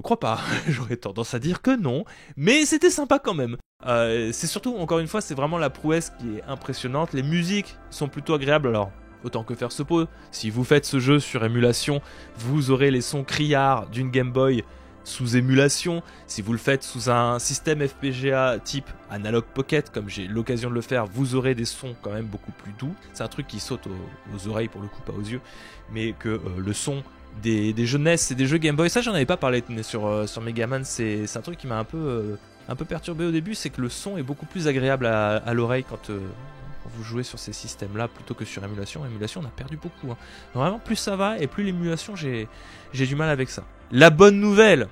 crois pas, j'aurais tendance à dire que non, mais c'était sympa quand même. C'est surtout, encore une fois, c'est vraiment la prouesse qui est impressionnante, les musiques sont plutôt agréables, alors autant que faire se peut. Si vous faites ce jeu sur émulation, vous aurez les sons criards d'une Game Boy sous émulation. Si vous le faites sous un système FPGA type Analog Pocket, comme j'ai l'occasion de le faire, vous aurez des sons quand même beaucoup plus doux. C'est un truc qui saute aux oreilles pour le coup, pas aux yeux, mais que le son des jeux NES et des jeux Game Boy, ça j'en avais pas parlé sur Megaman, c'est un truc qui m'a un peu perturbé au début, c'est que le son est beaucoup plus agréable à l'oreille quand vous jouez sur ces systèmes-là plutôt que sur émulation. Émulation, on a perdu beaucoup. Hein. Vraiment, plus ça va et plus l'émulation, j'ai du mal avec ça. La bonne nouvelle,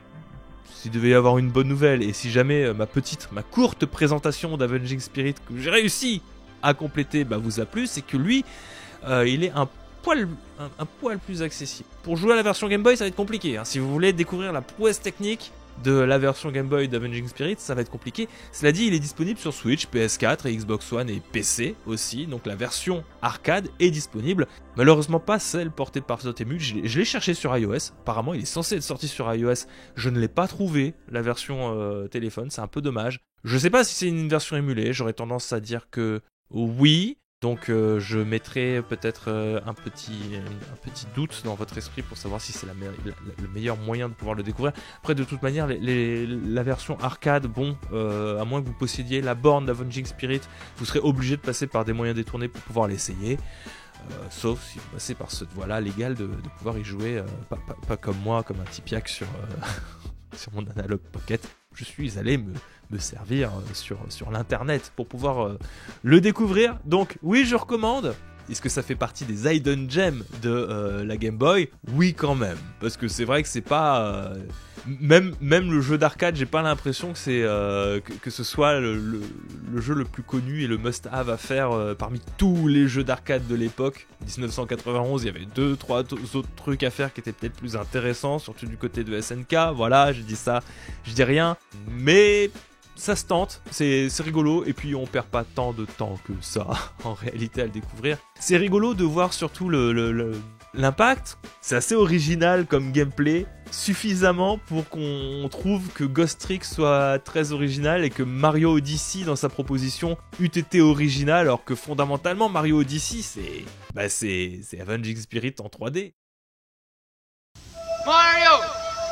s'il devait y avoir une bonne nouvelle, et si jamais ma courte présentation d'Avenging Spirit que j'ai réussi à compléter vous a plu, c'est que lui, il est un poil plus accessible. Pour jouer à la version Game Boy, ça va être compliqué. Hein. Si vous voulez découvrir la prouesse technique de la version Game Boy d'Avenging Spirit, ça va être compliqué. Cela dit, il est disponible sur Switch, PS4 et Xbox One et PC aussi, donc la version arcade est disponible. Malheureusement pas celle portée par Dotemu, je l'ai cherché sur iOS, apparemment il est censé être sorti sur iOS, je ne l'ai pas trouvé, la version téléphone, c'est un peu dommage. Je sais pas si c'est une version émulée, j'aurais tendance à dire que oui. Donc je mettrai peut-être un petit doute dans votre esprit pour savoir si c'est le meilleur moyen de pouvoir le découvrir. Après de toute manière la version arcade, à moins que vous possédiez la borne d'Avenging Spirit, vous serez obligé de passer par des moyens détournés pour pouvoir l'essayer. Sauf si vous passez par cette voie-là légale de pouvoir y jouer, pas comme moi, comme un tipiac sur mon Analog Pocket. Je suis allé me servir sur l'internet pour pouvoir le découvrir. Donc oui, je recommande. Est-ce que ça fait partie des Hidden Gems de la Game Boy? Oui, quand même. Parce que c'est vrai que c'est pas... Même le jeu d'arcade, j'ai pas l'impression que c'est que ce soit le jeu le plus connu et le must-have à faire parmi tous les jeux d'arcade de l'époque. 1991, il y avait 2-3 autres trucs à faire qui étaient peut-être plus intéressants, surtout du côté de SNK. Voilà, je dis ça, je dis rien. Mais... ça se tente, c'est rigolo, et puis on perd pas tant de temps que ça en réalité à le découvrir. C'est rigolo de voir surtout l'impact, c'est assez original comme gameplay, suffisamment pour qu'on trouve que Ghost Trick soit très original et que Mario Odyssey dans sa proposition eût été original, alors que fondamentalement Mario Odyssey c'est Avenging Spirit en 3D. Mario!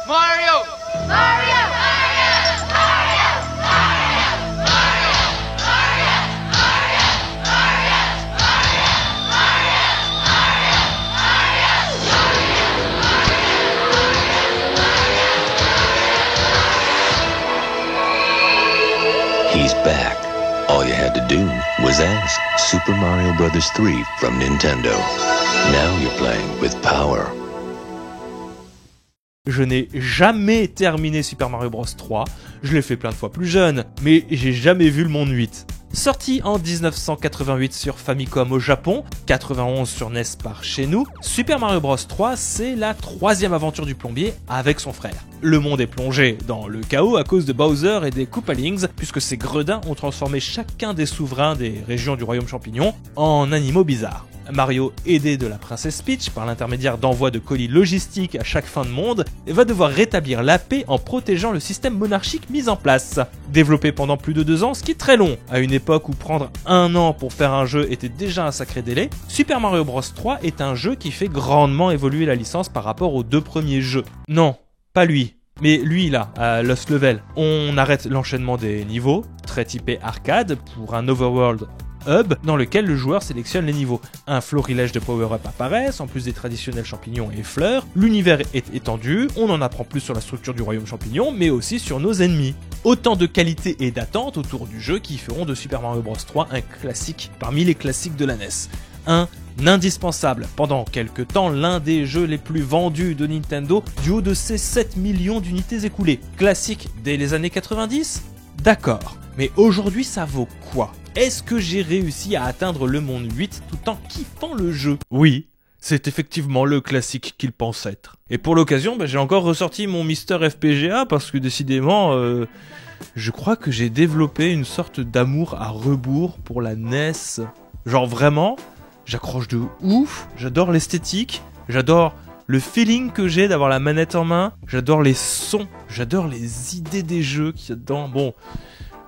Mario! Mario! He's back. All you had to do was ask. Super Mario Bros. 3 from Nintendo. Now you're playing with power. Je n'ai jamais terminé Super Mario Bros 3, je l'ai fait plein de fois plus jeune, mais j'ai jamais vu le monde 8. Sorti en 1988 sur Famicom au Japon, 91 sur NES par chez nous, Super Mario Bros 3 c'est la troisième aventure du plombier avec son frère. Le monde est plongé dans le chaos à cause de Bowser et des Koopalings, puisque ces gredins ont transformé chacun des souverains des régions du royaume champignon en animaux bizarres. Mario, aidé de la princesse Peach par l'intermédiaire d'envoi de colis logistiques à chaque fin de monde, va devoir rétablir la paix en protégeant le système monarchique mis en place. Développé pendant plus de 2 ans, ce qui est très long, à une époque où prendre 1 an pour faire un jeu était déjà un sacré délai, Super Mario Bros 3 est un jeu qui fait grandement évoluer la licence par rapport aux 2 premiers jeux. Non, pas lui. Mais lui là, à Lost Level, on arrête l'enchaînement des niveaux, très typé arcade, pour un overworld hub dans lequel le joueur sélectionne les niveaux. Un florilège de power-up apparaissent, en plus des traditionnels champignons et fleurs. L'univers est étendu, on en apprend plus sur la structure du royaume champignon, mais aussi sur nos ennemis. Autant de qualités et d'attentes autour du jeu qui feront de Super Mario Bros 3 un classique parmi les classiques de la NES. Un indispensable, pendant quelques temps l'un des jeux les plus vendus de Nintendo du haut de ses 7 millions d'unités écoulées. Classique dès les années 90 ? D'accord, mais aujourd'hui ça vaut quoi ? Est-ce que j'ai réussi à atteindre le monde 8 tout en kiffant le jeu ? Oui, c'est effectivement le classique qu'il pense être. Et pour l'occasion, j'ai encore ressorti mon Mister FPGA parce que décidément, je crois que j'ai développé une sorte d'amour à rebours pour la NES. Genre vraiment, j'accroche de ouf, j'adore l'esthétique, j'adore le feeling que j'ai d'avoir la manette en main, j'adore les sons, j'adore les idées des jeux qu'il y a dedans. Bon,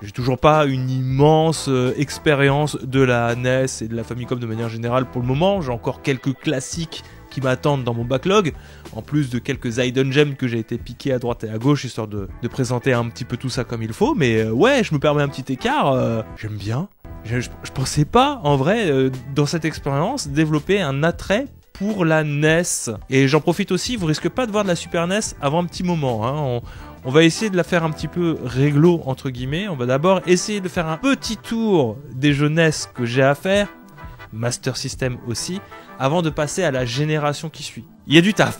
J'ai toujours pas une immense expérience de la NES et de la Famicom de manière générale pour le moment. J'ai encore quelques classiques qui m'attendent dans mon backlog, en plus de quelques hidden gems que j'ai été piqué à droite et à gauche, histoire de présenter un petit peu tout ça comme il faut. Mais ouais, je me permets un petit écart, j'aime bien. Je pensais pas, en vrai, dans cette expérience, développer un attrait pour la NES. Et j'en profite aussi, vous risquez pas de voir de la Super NES avant un petit moment, hein. On va essayer de la faire un petit peu réglo, entre guillemets. On va d'abord essayer de faire un petit tour des jeux NES que j'ai à faire, Master System aussi, avant de passer à la génération qui suit. Il y a du taf.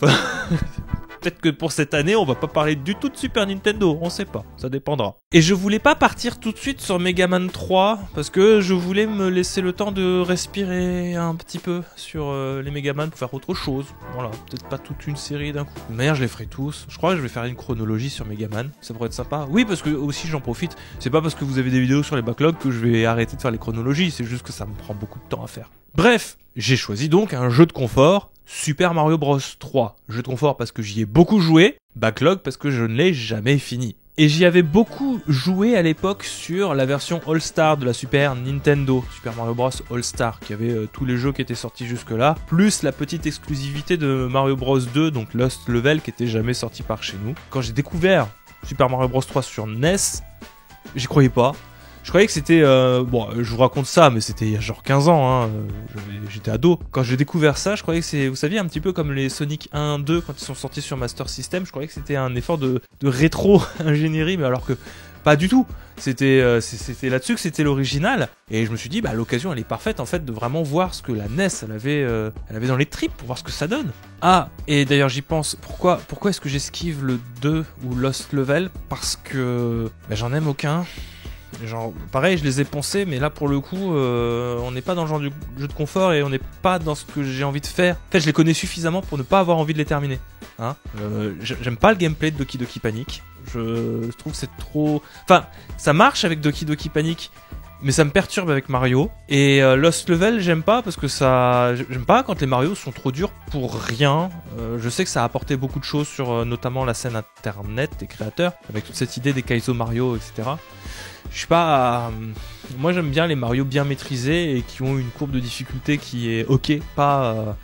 Peut-être que pour cette année, on va pas parler du tout de Super Nintendo, on sait pas, ça dépendra. Et je voulais pas partir tout de suite sur Mega Man 3, parce que je voulais me laisser le temps de respirer un petit peu sur les Mega Man pour faire autre chose. Voilà, peut-être pas toute une série d'un coup. De manière, je les ferai tous. Je crois que je vais faire une chronologie sur Mega Man, ça pourrait être sympa. Oui, parce que aussi j'en profite, c'est pas parce que vous avez des vidéos sur les backlogs que je vais arrêter de faire les chronologies, c'est juste que ça me prend beaucoup de temps à faire. Bref, j'ai choisi donc un jeu de confort, Super Mario Bros 3. Jeu de confort parce que j'y ai beaucoup joué, backlog parce que je ne l'ai jamais fini. Et j'y avais beaucoup joué à l'époque sur la version All-Star de la Super Nintendo, Super Mario Bros All-Star, qui avait tous les jeux qui étaient sortis jusque-là, plus la petite exclusivité de Mario Bros 2, donc Lost Level, qui était jamais sorti par chez nous. Quand j'ai découvert Super Mario Bros 3 sur NES, j'y croyais pas. Je croyais que c'était... bon, je vous raconte ça, mais c'était il y a genre 15 ans, hein, j'étais ado. Quand j'ai découvert ça, je croyais que c'est... Vous saviez, un petit peu comme les Sonic 1, 2, quand ils sont sortis sur Master System, je croyais que c'était un effort de rétro-ingénierie, mais alors que pas du tout. C'était là-dessus que c'était l'original. Et je me suis dit, bah l'occasion, elle est parfaite, en fait, de vraiment voir ce que la NES, elle avait dans les tripes, pour voir ce que ça donne. Ah, et d'ailleurs, j'y pense, pourquoi est-ce que j'esquive le 2 ou Lost Level? Parce que bah, j'en aime aucun. Genre, pareil, je les ai poncés, mais là pour le coup, on n'est pas dans le genre du jeu de confort et on n'est pas dans ce que j'ai envie de faire. En fait, je les connais suffisamment pour ne pas avoir envie de les terminer. Hein, j'aime pas le gameplay de Doki Doki Panic. Je trouve que c'est trop. Enfin, ça marche avec Doki Doki Panic, mais ça me perturbe avec Mario. Et Lost Level, j'aime pas parce que ça. J'aime pas quand les Mario sont trop durs pour rien. Je sais que ça a apporté beaucoup de choses sur notamment la scène internet des créateurs, avec toute cette idée des Kaizo Mario, etc. Je suis pas. Moi j'aime bien les Mario bien maîtrisés et qui ont une courbe de difficulté qui est ok, pas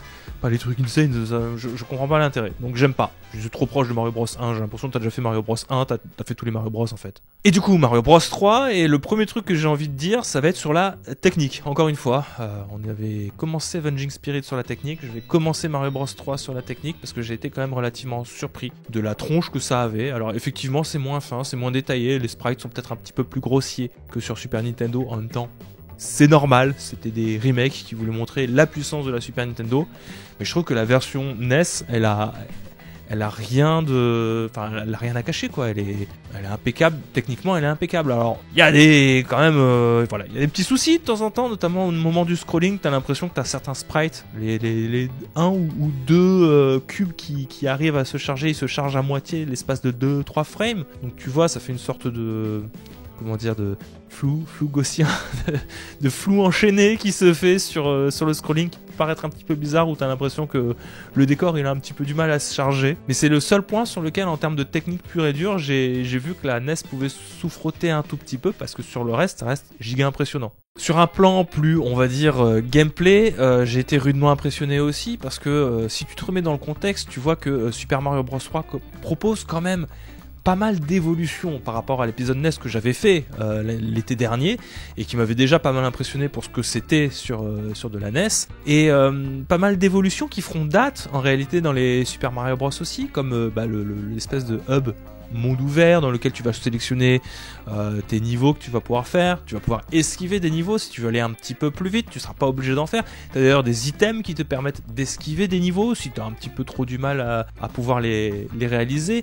les trucs insane, je comprends pas l'intérêt. Donc j'aime pas. Je suis trop proche de Mario Bros 1, j'ai l'impression que t'as déjà fait Mario Bros 1, t'as fait tous les Mario Bros en fait. Et du coup Mario Bros 3, et le premier truc que j'ai envie de dire, ça va être sur la technique. Encore une fois, on avait commencé Avenging Spirit sur la technique, je vais commencer Mario Bros 3 sur la technique parce que j'ai été quand même relativement surpris de la tronche que ça avait. Alors effectivement c'est moins fin, c'est moins détaillé, les sprites sont peut-être un petit peu plus grossiers que sur Super Nintendo. En même temps, c'est normal, c'était des remakes qui voulaient montrer la puissance de la Super Nintendo, mais je trouve que la version NES, elle a rien de, enfin, elle a rien à cacher quoi. Elle est impeccable. Techniquement, elle est impeccable. Alors, il y a quand même, voilà, il y a des petits soucis de temps en temps, notamment au moment du scrolling. T'as l'impression que t'as certains sprites, les 1 ou 2 cubes qui arrivent à se charger, ils se chargent à moitié l'espace de 2-3 frames. Donc tu vois, ça fait une sorte de, comment dire, de flou gaussien, de flou enchaîné qui se fait sur le scrolling, qui peut paraître un petit peu bizarre, où t'as l'impression que le décor il a un petit peu du mal à se charger. Mais c'est le seul point sur lequel, en termes de technique pure et dure, j'ai vu que la NES pouvait souffroter un tout petit peu, parce que sur le reste, ça reste giga impressionnant. Sur un plan plus, on va dire, gameplay, j'ai été rudement impressionné aussi, parce que si tu te remets dans le contexte, tu vois que Super Mario Bros 3 propose quand même pas mal d'évolutions par rapport à l'épisode NES que j'avais fait l'été dernier et qui m'avait déjà pas mal impressionné pour ce que c'était sur de la NES, et pas mal d'évolutions qui feront date en réalité dans les Super Mario Bros aussi, comme l'espèce de hub monde ouvert dans lequel tu vas sélectionner tes niveaux que tu vas pouvoir faire. Tu vas pouvoir esquiver des niveaux si tu veux aller un petit peu plus vite, tu seras pas obligé d'en faire. Tu as d'ailleurs des items qui te permettent d'esquiver des niveaux si tu as un petit peu trop du mal à pouvoir les réaliser.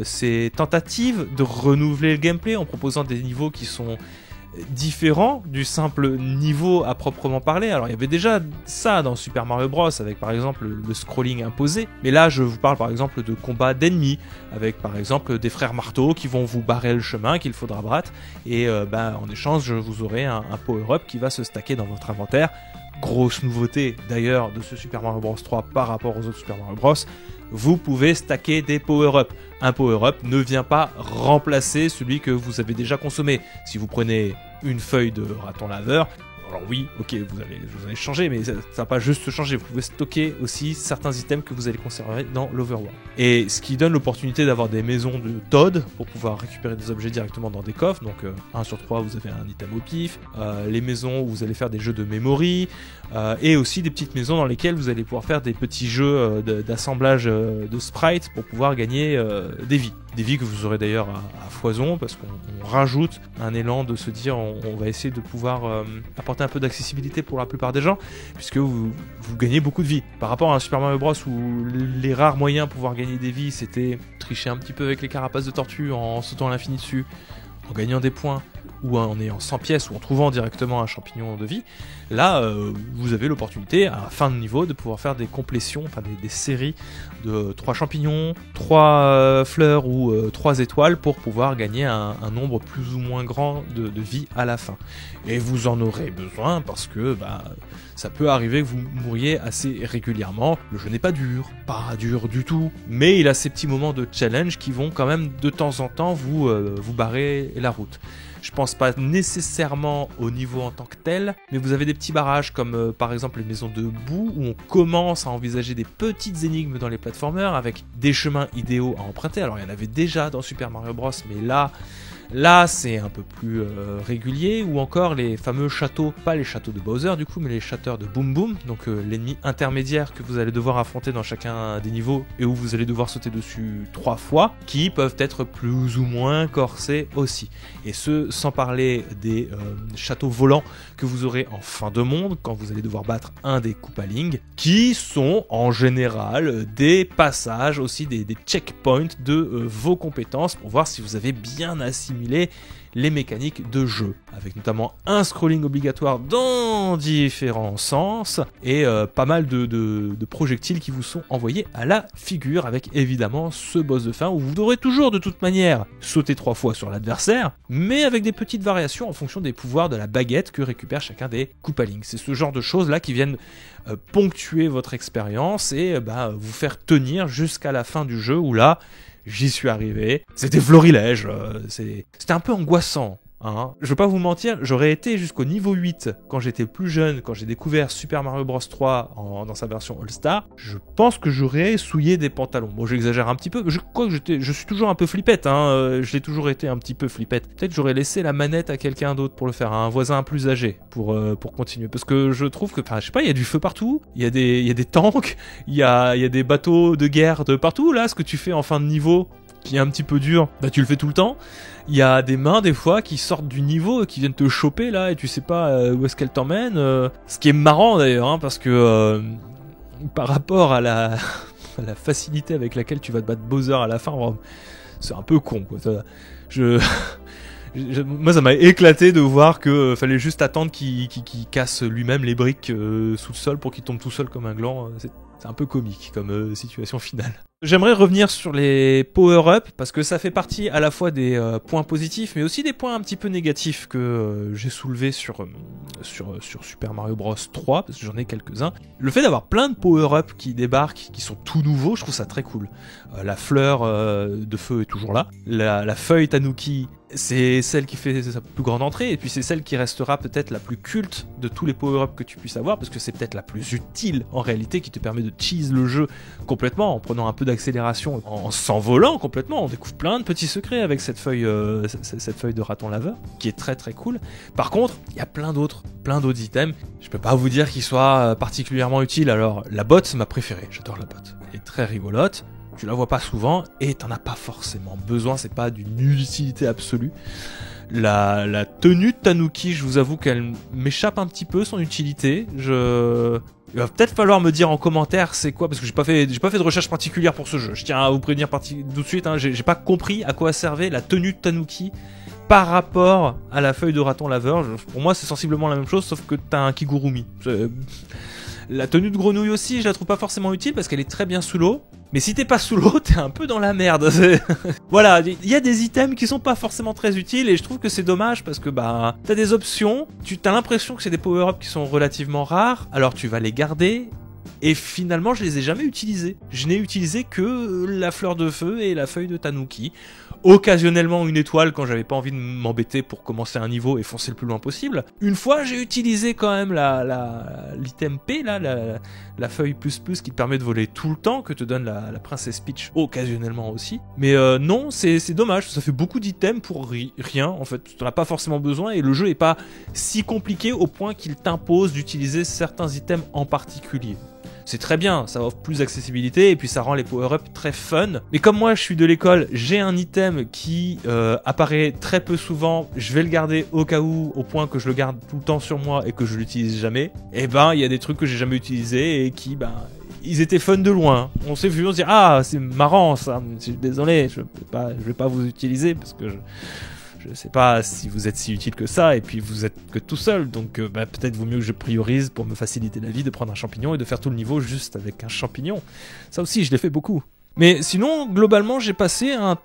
C'est tentative de renouveler le gameplay en proposant des niveaux qui sont différent du simple niveau à proprement parler. Alors il y avait déjà ça dans Super Mario Bros avec par exemple le scrolling imposé, mais là je vous parle par exemple de combats d'ennemis avec par exemple des frères marteaux qui vont vous barrer le chemin qu'il faudra battre, et en échange vous aurez un power-up qui va se stacker dans votre inventaire. Grosse nouveauté d'ailleurs de ce Super Mario Bros 3 par rapport aux autres Super Mario Bros, vous pouvez stacker des power-up. Un power-up ne vient pas remplacer celui que vous avez déjà consommé. Si vous prenez une feuille de raton laveur, alors oui, ok, vous allez changer, mais ça va pas juste changer. Vous pouvez stocker aussi certains items que vous allez conserver dans l'Overworld. Et ce qui donne l'opportunité d'avoir des maisons de Todd pour pouvoir récupérer des objets directement dans des coffres. Donc 1 sur 3, vous avez un item au pif. Les maisons où vous allez faire des jeux de memory. Et aussi des petites maisons dans lesquelles vous allez pouvoir faire des petits jeux d'assemblage de sprites pour pouvoir gagner des vies. Des vies que vous aurez d'ailleurs à foison, parce qu'on rajoute un élan de se dire on va essayer de pouvoir apporter un peu d'accessibilité pour la plupart des gens, puisque vous gagnez beaucoup de vies. Par rapport à un Super Mario Bros où les rares moyens pour pouvoir gagner des vies, c'était tricher un petit peu avec les carapaces de tortue en sautant à l'infini dessus, en gagnant des points, ou en ayant 100 pièces, ou en trouvant directement un champignon de vie. Là, vous avez l'opportunité, à la fin de niveau, de pouvoir faire des complétions, enfin des séries de 3 champignons, 3 fleurs ou 3 étoiles pour pouvoir gagner un nombre plus ou moins grand de vie à la fin. Et vous en aurez besoin parce que ça peut arriver que vous mouriez assez régulièrement. Le jeu n'est pas dur du tout, mais il a ces petits moments de challenge qui vont quand même de temps en temps vous barrer la route. Je pense pas nécessairement au niveau en tant que tel, mais vous avez des petits barrages comme par exemple les maisons de boue où on commence à envisager des petites énigmes dans les platformers avec des chemins idéaux à emprunter. Alors il y en avait déjà dans Super Mario Bros, mais là c'est un peu plus régulier, ou encore les fameux châteaux, pas les châteaux de Bowser du coup, mais les châteaux de Boom Boom, donc l'ennemi intermédiaire que vous allez devoir affronter dans chacun des niveaux et où vous allez devoir sauter dessus 3 fois, qui peuvent être plus ou moins corsés aussi. Et ce, sans parler des châteaux volants que vous aurez en fin de monde, quand vous allez devoir battre un des Koopaling, qui sont en général des passages, aussi des checkpoints de vos compétences pour voir si vous avez bien assimilé les mécaniques de jeu, avec notamment un scrolling obligatoire dans différents sens et pas mal de projectiles qui vous sont envoyés à la figure, avec évidemment ce boss de fin où vous devrez toujours de toute manière sauter 3 fois sur l'adversaire, mais avec des petites variations en fonction des pouvoirs de la baguette que récupère chacun des Koopaling. C'est ce genre de choses là qui viennent ponctuer votre expérience et vous faire tenir jusqu'à la fin du jeu, où là j'y suis arrivé, c'était florilège, c'était un peu angoissant. Hein. Je veux pas vous mentir, j'aurais été jusqu'au niveau 8 quand j'étais plus jeune, quand j'ai découvert Super Mario Bros 3 dans sa version All-Star. Je pense que j'aurais souillé des pantalons. Bon, j'exagère un petit peu, je crois que je suis toujours un peu flippette, je l'ai toujours été un petit peu flippette. Peut-être j'aurais laissé la manette à quelqu'un d'autre pour le faire, à un voisin plus âgé, pour continuer. Parce que je trouve que, je sais pas, il y a du feu partout, il y a des tanks, il y a des bateaux de guerre de partout. Là, ce que tu fais en fin de niveau, qui est un petit peu dur, tu le fais tout le temps. Il y a des mains des fois qui sortent du niveau, qui viennent te choper là, et tu sais pas où est-ce qu'elles t'emmènent. Ce qui est marrant d'ailleurs, parce que par rapport à la facilité avec laquelle tu vas te battre Bowser à la fin, c'est un peu con quoi. Moi ça m'a éclaté de voir que fallait juste attendre qu'il casse lui-même les briques sous le sol pour qu'il tombe tout seul comme un gland. C'est un peu comique comme situation finale. J'aimerais revenir sur les power-up parce que ça fait partie à la fois des points positifs mais aussi des points un petit peu négatifs que j'ai soulevés sur Super Mario Bros 3, parce que j'en ai quelques-uns. Le fait d'avoir plein de power-up qui débarquent, qui sont tout nouveaux, je trouve ça très cool. La fleur de feu est toujours là. La feuille Tanuki, c'est celle qui fait sa plus grande entrée, et puis c'est celle qui restera peut-être la plus culte de tous les power-up que tu puisses avoir, parce que c'est peut-être la plus utile en réalité, qui te permet de cheese le jeu complètement en prenant un peu d'accélération, en s'envolant complètement. On découvre plein de petits secrets avec cette feuille de raton laveur, qui est très très cool. Par contre, il y a plein d'autres items. Je peux pas vous dire qu'ils soient particulièrement utiles. Alors, la botte, c'est ma préférée. J'adore la botte. Elle est très rigolote. Tu la vois pas souvent et t'en as pas forcément besoin, c'est pas d'une utilité absolue. La tenue de Tanuki, je vous avoue qu'elle m'échappe un petit peu, son utilité. Il va peut-être falloir me dire en commentaire c'est quoi, parce que j'ai pas fait de recherche particulière pour ce jeu. Je tiens à vous prévenir tout de suite, j'ai pas compris à quoi servait la tenue de Tanuki par rapport à la feuille de raton laveur. Pour moi c'est sensiblement la même chose, sauf que t'as un Kigurumi. La tenue de grenouille aussi, je la trouve pas forcément utile parce qu'elle est très bien sous l'eau. Mais si t'es pas sous l'eau, t'es un peu dans la merde. Voilà, il y a des items qui sont pas forcément très utiles et je trouve que c'est dommage parce que t'as des options, t'as l'impression que c'est des power-ups qui sont relativement rares, alors tu vas les garder, Et finalement, je les ai jamais utilisés. Je n'ai utilisé que la fleur de feu et la feuille de tanuki. Occasionnellement une étoile quand j'avais pas envie de m'embêter pour commencer un niveau et foncer le plus loin possible. Une fois, j'ai utilisé quand même l'item P, là, la feuille plus qui te permet de voler tout le temps, que te donne la princesse Peach occasionnellement aussi. Mais non, c'est dommage, ça fait beaucoup d'items pour rien, en fait, tu n'en as pas forcément besoin et le jeu est pas si compliqué au point qu'il t'impose d'utiliser certains items en particulier. C'est très bien, ça offre plus d'accessibilité et puis ça rend les power-ups très fun. Mais comme moi je suis de l'école, j'ai un item qui apparaît très peu souvent, je vais le garder au cas où, au point que je le garde tout le temps sur moi et que je l'utilise jamais. Et ben il y a des trucs que j'ai jamais utilisés et qui ils étaient fun de loin. On s'est vu, on se dit ah c'est marrant ça, désolé, je vais pas vous utiliser parce que je sais pas si vous êtes si utile que ça, et puis vous êtes que tout seul, donc peut-être vaut mieux que je priorise pour me faciliter la vie de prendre un champignon et de faire tout le niveau juste avec un champignon. Ça aussi, je l'ai fait beaucoup. Mais sinon, globalement, j'ai passé un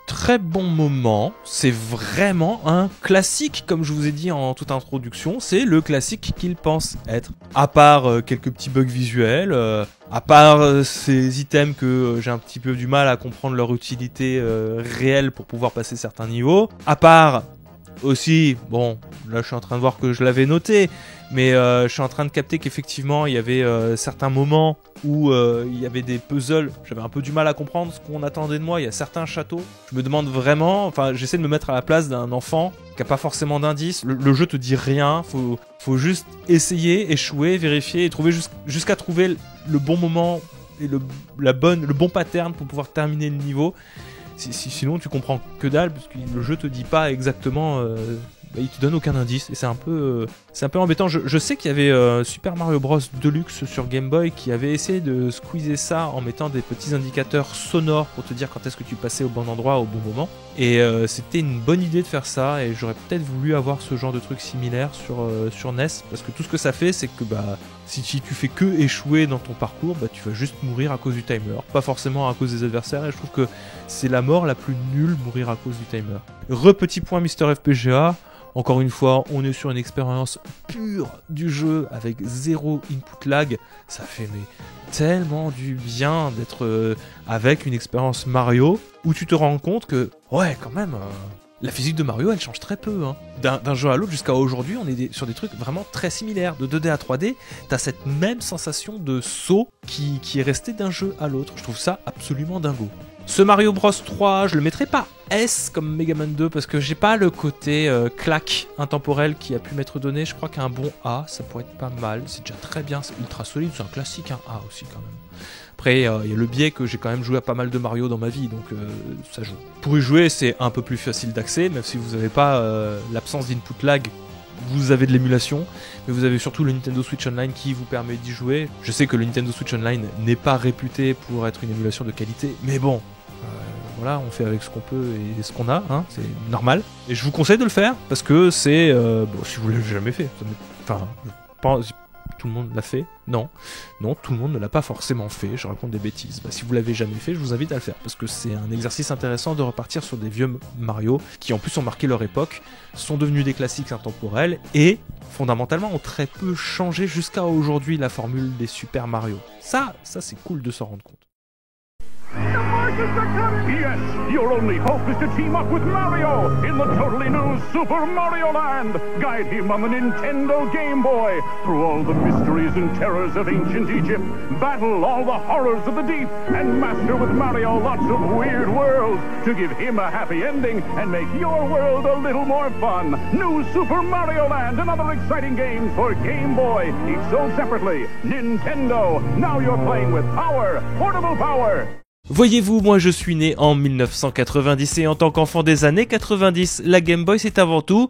très bon moment. C'est vraiment un classique, comme je vous ai dit en toute introduction, c'est le classique qu'il pense être. À part quelques petits bugs visuels, à part ces items que j'ai un petit peu du mal à comprendre leur utilité réelle pour pouvoir passer certains niveaux, à part aussi, bon, là je suis en train de voir que je l'avais noté, mais je suis en train de capter qu'effectivement il y avait certains moments où il y avait des puzzles, j'avais un peu du mal à comprendre ce qu'on attendait de moi, il y a certains châteaux, je me demande vraiment, enfin j'essaie de me mettre à la place d'un enfant qui a pas forcément d'indices, le jeu te dit rien, faut juste essayer, échouer, vérifier et trouver jusqu'à trouver le bon moment et le bon pattern pour pouvoir terminer le niveau. Sinon tu comprends que dalle parce que le jeu te dit pas exactement, il te donne aucun indice et c'est un peu embêtant. Je sais qu'il y avait Super Mario Bros Deluxe sur Game Boy qui avait essayé de squeezer ça en mettant des petits indicateurs sonores pour te dire quand est-ce que tu passais au bon endroit au bon moment, et c'était une bonne idée de faire ça et j'aurais peut-être voulu avoir ce genre de truc similaire sur NES parce que tout ce que ça fait c'est que si tu fais que échouer dans ton parcours, tu vas juste mourir à cause du timer, pas forcément à cause des adversaires, et je trouve que c'est la mort la plus nulle, mourir à cause du timer. Petit point Mister FPGA, encore une fois, on est sur une expérience pure du jeu avec zéro input lag, ça fait tellement du bien d'être avec une expérience Mario où tu te rends compte que, ouais, quand même, la physique de Mario elle change très peu. D'un jeu à l'autre jusqu'à aujourd'hui, on est sur des trucs vraiment très similaires. De 2D à 3D, t'as cette même sensation de saut qui est restée d'un jeu à l'autre. Je trouve ça absolument dingo. Ce Mario Bros 3, je le mettrai pas S comme Mega Man 2 parce que j'ai pas le côté claque intemporel qui a pu m'être donné. Je crois qu'un bon A, ça pourrait être pas mal. C'est déjà très bien, c'est ultra solide, c'est un classique, un A aussi quand même. Après, il y a le biais que j'ai quand même joué à pas mal de Mario dans ma vie, donc ça joue. Pour y jouer, c'est un peu plus facile d'accès, même si vous n'avez pas l'absence d'input lag. Vous avez de l'émulation, mais vous avez surtout le Nintendo Switch Online qui vous permet d'y jouer. Je sais que le Nintendo Switch Online n'est pas réputé pour être une émulation de qualité, mais bon, voilà, on fait avec ce qu'on peut et ce qu'on a, c'est normal. Et je vous conseille de le faire, parce que c'est... si vous ne l'avez jamais fait, tout le monde l'a fait. Non, tout le monde ne l'a pas forcément fait, je raconte des bêtises. Si vous l'avez jamais fait, je vous invite à le faire, parce que c'est un exercice intéressant de repartir sur des vieux Mario, qui en plus ont marqué leur époque, sont devenus des classiques intemporels, et fondamentalement ont très peu changé jusqu'à aujourd'hui la formule des Super Mario. Ça c'est cool de s'en rendre compte. Yes, your only hope is to team up with Mario in the totally new Super Mario Land. Guide him on the Nintendo Game Boy through all the mysteries and terrors of ancient Egypt. Battle all the horrors of the deep and master with Mario lots of weird worlds to give him a happy ending and make your world a little more fun. New Super Mario Land, another exciting game for Game Boy, each sold separately. Nintendo, now you're playing with power, portable power. Voyez-vous, moi je suis né en 1990 et en tant qu'enfant des années 90, la Game Boy c'est avant tout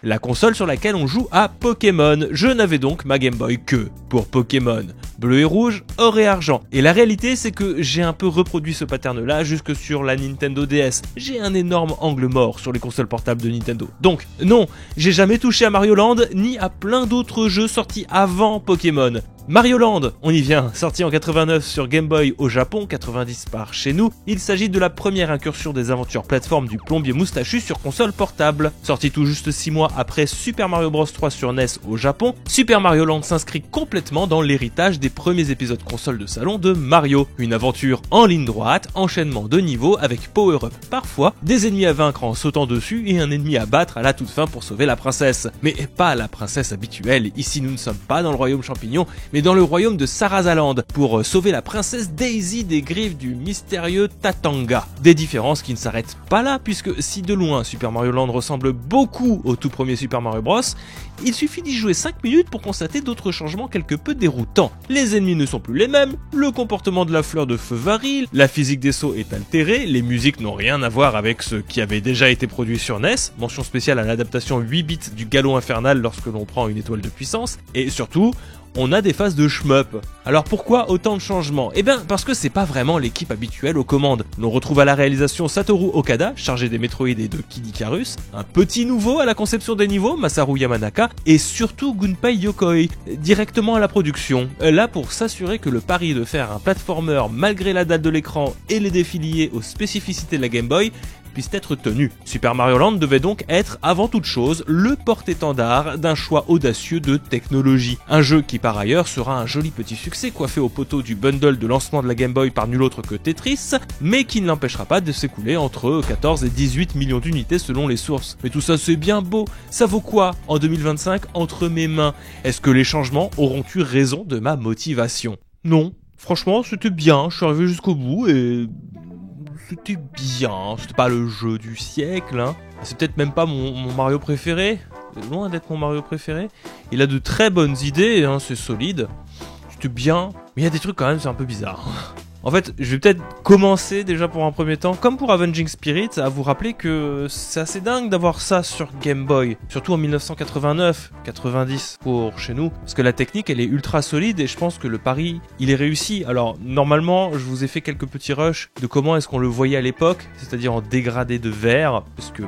la console sur laquelle on joue à Pokémon. Je n'avais donc ma Game Boy que pour Pokémon, bleu et rouge, or et argent. Et la réalité c'est que j'ai un peu reproduit ce pattern là jusque sur la Nintendo DS. J'ai un énorme angle mort sur les consoles portables de Nintendo. Donc non, j'ai jamais touché à Mario Land ni à plein d'autres jeux sortis avant Pokémon. Mario Land, on y vient, sorti en 89 sur Game Boy au Japon, 90 par chez nous. Il s'agit de la première incursion des aventures plateformes du plombier moustachu sur console portable. Sorti tout juste 6 mois après Super Mario Bros 3 sur NES au Japon, Super Mario Land s'inscrit complètement dans l'héritage des premiers épisodes console de salon de Mario. Une aventure en ligne droite, enchaînement de niveaux avec power-up parfois, des ennemis à vaincre en sautant dessus et un ennemi à battre à la toute fin pour sauver la princesse. Mais pas la princesse habituelle, ici nous ne sommes pas dans le royaume champignon, mais dans le royaume de Sarasaland, pour sauver la princesse Daisy des griffes du mystérieux Tatanga. Des différences qui ne s'arrêtent pas là, puisque si de loin Super Mario Land ressemble beaucoup au tout premier Super Mario Bros, il suffit d'y jouer 5 minutes pour constater d'autres changements quelque peu déroutants. Les ennemis ne sont plus les mêmes, le comportement de la fleur de feu varie, la physique des sauts est altérée, les musiques n'ont rien à voir avec ce qui avait déjà été produit sur NES, mention spéciale à l'adaptation 8 bits du galop infernal lorsque l'on prend une étoile de puissance, et surtout, on a des phases de shmup. Alors pourquoi autant de changements? Eh bien parce que c'est pas vraiment l'équipe habituelle aux commandes. L'on retrouve à la réalisation Satoru Okada, chargé des Metroid et de Kid Icarus, un petit nouveau à la conception des niveaux, Masaru Yamanaka, et surtout Gunpei Yokoi, directement à la production. Là pour s'assurer que le pari de faire un platformer malgré la date de l'écran et les défis liés aux spécificités de la Game Boy puisse être tenu. Super Mario Land devait donc être, avant toute chose, le porte-étendard d'un choix audacieux de technologie. Un jeu qui par ailleurs sera un joli petit succès coiffé au poteau du bundle de lancement de la Game Boy par nul autre que Tetris, mais qui ne l'empêchera pas de s'écouler entre 14 et 18 millions d'unités selon les sources. Mais tout ça c'est bien beau, ça vaut quoi en 2025 entre mes mains? Est-ce que les changements auront eu raison de ma motivation? Non, franchement c'était bien, je suis arrivé jusqu'au bout et... c'était bien, c'était pas le jeu du siècle, hein. C'est peut-être même pas mon Mario préféré, c'est loin d'être mon Mario préféré. Il a de très bonnes idées, hein, c'est solide, c'était bien, mais il y a des trucs quand même, c'est un peu bizarre. En fait, je vais peut-être commencer déjà pour un premier temps, comme pour Avenging Spirit, à vous rappeler que c'est assez dingue d'avoir ça sur Game Boy, surtout en 1989-90 pour chez nous, parce que la technique elle est ultra solide et je pense que le pari il est réussi. Alors normalement, je vous ai fait quelques petits rushs de comment est-ce qu'on le voyait à l'époque, c'est-à-dire en dégradé de vert, parce que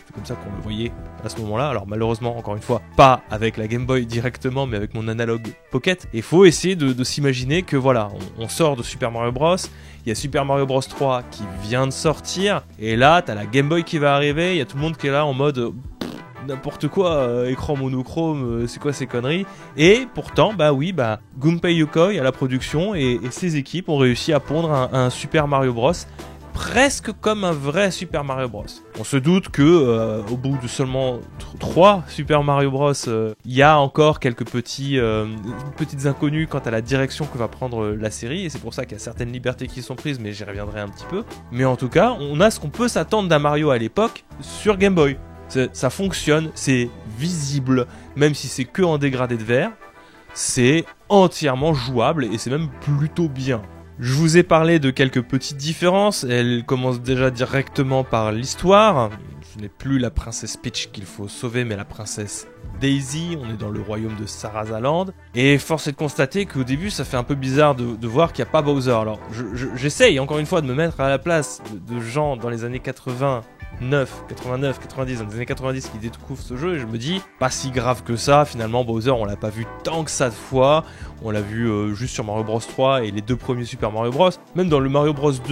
c'est comme ça qu'on le voyait à ce moment-là. Alors malheureusement, encore une fois, pas avec la Game Boy directement, mais avec mon Analog Pocket. Et il faut essayer de s'imaginer que voilà, on sort de Super Mario Bros. Il y a Super Mario Bros 3 qui vient de sortir, et là t'as la Game Boy qui va arriver, il y a tout le monde qui est là en mode n'importe quoi, écran monochrome, c'est quoi ces conneries? Et pourtant, Gunpei Yokoi à la production et ses équipes ont réussi à pondre un Super Mario Bros presque comme un vrai Super Mario Bros. On se doute que au bout de seulement 3 Super Mario Bros, il y a encore quelques petites inconnues quant à la direction que va prendre la série, et c'est pour ça qu'il y a certaines libertés qui sont prises, mais j'y reviendrai un petit peu. Mais en tout cas, on a ce qu'on peut s'attendre d'un Mario à l'époque sur Game Boy. Ça fonctionne, c'est visible, même si c'est que en dégradé de vert, c'est entièrement jouable et c'est même plutôt bien. Je vous ai parlé de quelques petites différences, elles commencent déjà directement par l'histoire. Ce n'est plus la princesse Peach qu'il faut sauver, mais la princesse Daisy. On est dans le royaume de Sarasaland. Et force est de constater qu'au début, ça fait un peu bizarre de voir qu'il n'y a pas Bowser. Alors, j'essaye encore une fois de me mettre à la place de gens dans les années 89, 90, dans les années 90 qui découvrent ce jeu, et je me dis, pas si grave que ça, finalement Bowser on l'a pas vu tant que ça de fois, on l'a vu juste sur Mario Bros 3 et les 2 premiers Super Mario Bros, même dans le Mario Bros 2,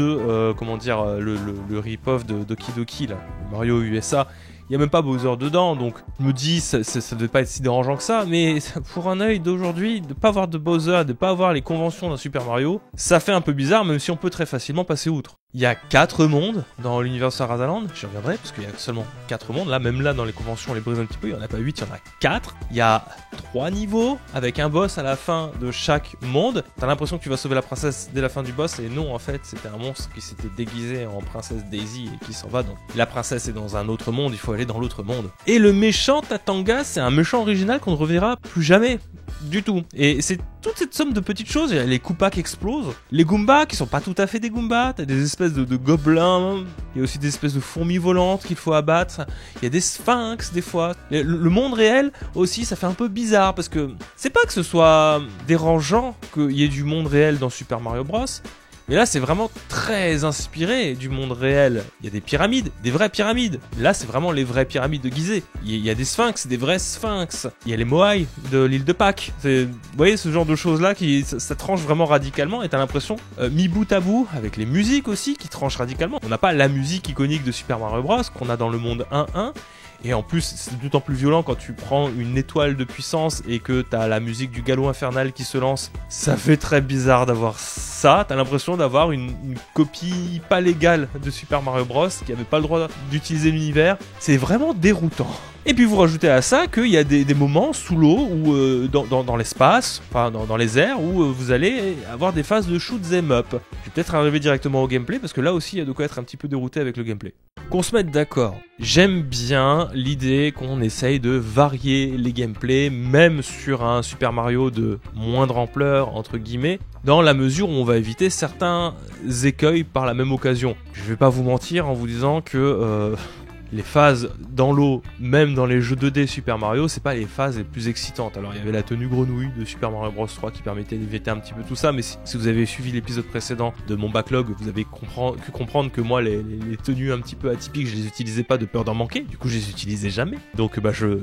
le rip-off de Doki Doki, là, Mario USA, il n'y a même pas Bowser dedans, donc je me dis, ça devait pas être si dérangeant que ça, mais pour un œil d'aujourd'hui, de pas avoir de Bowser, de pas avoir les conventions d'un Super Mario, ça fait un peu bizarre, même si on peut très facilement passer outre. Il y a 4 mondes dans l'univers Sarasaland, j'y reviendrai parce qu'il y a seulement 4 mondes, même là dans les conventions on les brise un petit peu, il n'y en a pas 8, il y en a 4. Il y a 3 niveaux avec un boss à la fin de chaque monde. T'as l'impression que tu vas sauver la princesse dès la fin du boss, et non, en fait c'était un monstre qui s'était déguisé en princesse Daisy et qui s'en va, donc la princesse est dans un autre monde, il faut aller dans l'autre monde. Et le méchant Tatanga, c'est un méchant original qu'on ne reverra plus jamais du tout, et c'est toute cette somme de petites choses. Il y a les Koopas qui explosent, les Goombas qui sont pas tout à fait des Goombas, t'as des espèces de gobelins, il y a aussi des espèces de fourmis volantes qu'il faut abattre, il y a des sphinx des fois. Le monde réel aussi, ça fait un peu bizarre, parce que c'est pas que ce soit dérangeant qu'il y ait du monde réel dans Super Mario Bros, Mais là, c'est vraiment très inspiré du monde réel. Il y a des pyramides, des vraies pyramides. Là, c'est vraiment les vraies pyramides de Gizeh. Il y a des sphinx, des vrais sphinx. Il y a les Moai de l'île de Pâques. Vous voyez, ce genre de choses-là, ça tranche vraiment radicalement. Et t'as l'impression, mis bout à bout, avec les musiques aussi, qui tranchent radicalement. On n'a pas la musique iconique de Super Mario Bros. Qu'on a dans le monde 1-1. Et en plus, c'est d'autant plus violent quand tu prends une étoile de puissance et que t'as la musique du galop infernal qui se lance. Ça fait très bizarre d'avoir ça. T'as l'impression d'avoir une copie pas légale de Super Mario Bros. Qui avait pas le droit d'utiliser l'univers. C'est vraiment déroutant. Et puis vous rajoutez à ça qu'il y a des moments sous l'eau ou dans l'espace, enfin dans les airs, où vous allez avoir des phases de shoot 'em up. Je vais peut-être arriver directement au gameplay parce que là aussi il y a de quoi être un petit peu dérouté avec le gameplay. Qu'on se mette d'accord. J'aime bien l'idée qu'on essaye de varier les gameplays, même sur un Super Mario de moindre ampleur, entre guillemets, dans la mesure où on va éviter certains écueils par la même occasion. Je vais pas vous mentir en vous disant que les phases dans l'eau, même dans les jeux 2D Super Mario, c'est pas les phases les plus excitantes. Alors il y avait la tenue grenouille de Super Mario Bros 3 qui permettait d'éviter un petit peu tout ça, mais si vous avez suivi l'épisode précédent de mon backlog, vous avez pu comprendre que moi les tenues un petit peu atypiques, je les utilisais pas de peur d'en manquer, du coup je les utilisais jamais. Donc je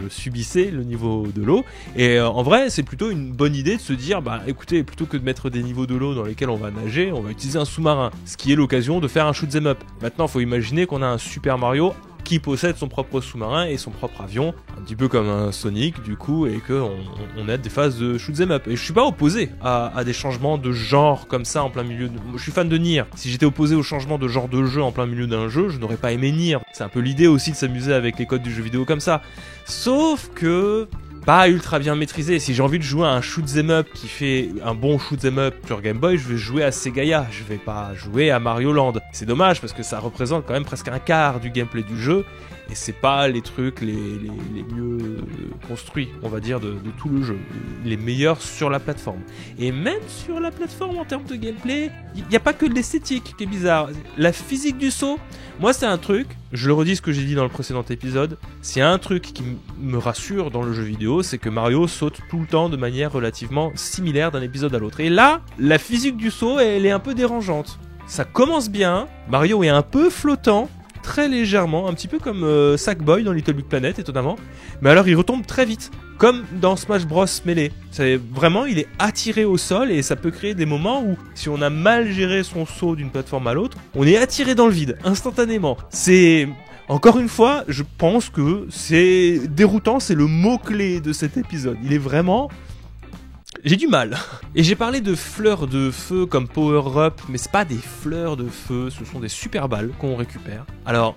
subissais le niveau de l'eau, et en vrai c'est plutôt une bonne idée de se dire, écoutez, plutôt que de mettre des niveaux de l'eau dans lesquels on va nager, on va utiliser un sous-marin, ce qui est l'occasion de faire un shoot 'em up. Maintenant faut imaginer qu'on a un Super Mario qui possède son propre sous-marin et son propre avion, un petit peu comme un Sonic du coup, et qu'on a des phases de shoot 'em up. Et je suis pas opposé à des changements de genre comme ça en plein milieu de... Je suis fan de Nier. Si j'étais opposé au changement de genre de jeu en plein milieu d'un jeu, je n'aurais pas aimé Nier. C'est un peu l'idée aussi de s'amuser avec les codes du jeu vidéo comme ça. Sauf que... pas ultra bien maîtrisé. Si j'ai envie de jouer à un shoot 'em up qui fait un bon shoot 'em up sur Game Boy, je vais jouer à Segaya, je vais pas jouer à Mario Land. C'est dommage parce que ça représente quand même presque un quart du gameplay du jeu et c'est pas les trucs les mieux construits, on va dire, de tout le jeu. Les meilleurs sur la plateforme. Et même sur la plateforme en termes de gameplay, il n'y a pas que de l'esthétique qui est bizarre. La physique du saut, moi c'est un truc, je le redis ce que j'ai dit dans le précédent épisode, s'il y a un truc qui me rassure dans le jeu vidéo, c'est que Mario saute tout le temps de manière relativement similaire d'un épisode à l'autre. Et là, la physique du saut, elle est un peu dérangeante. Ça commence bien, Mario est un peu flottant, très légèrement, un petit peu comme Sackboy dans Little Big Planet, étonnamment. Mais alors il retombe très vite, comme dans Smash Bros Melee. Vraiment, il est attiré au sol et ça peut créer des moments où, si on a mal géré son saut d'une plateforme à l'autre, on est attiré dans le vide, instantanément. C'est... Encore une fois, je pense que c'est déroutant, c'est le mot-clé de cet épisode. Il est vraiment... J'ai du mal. Et j'ai parlé de fleurs de feu comme power-up, mais c'est pas des fleurs de feu, ce sont des super balles qu'on récupère. Alors,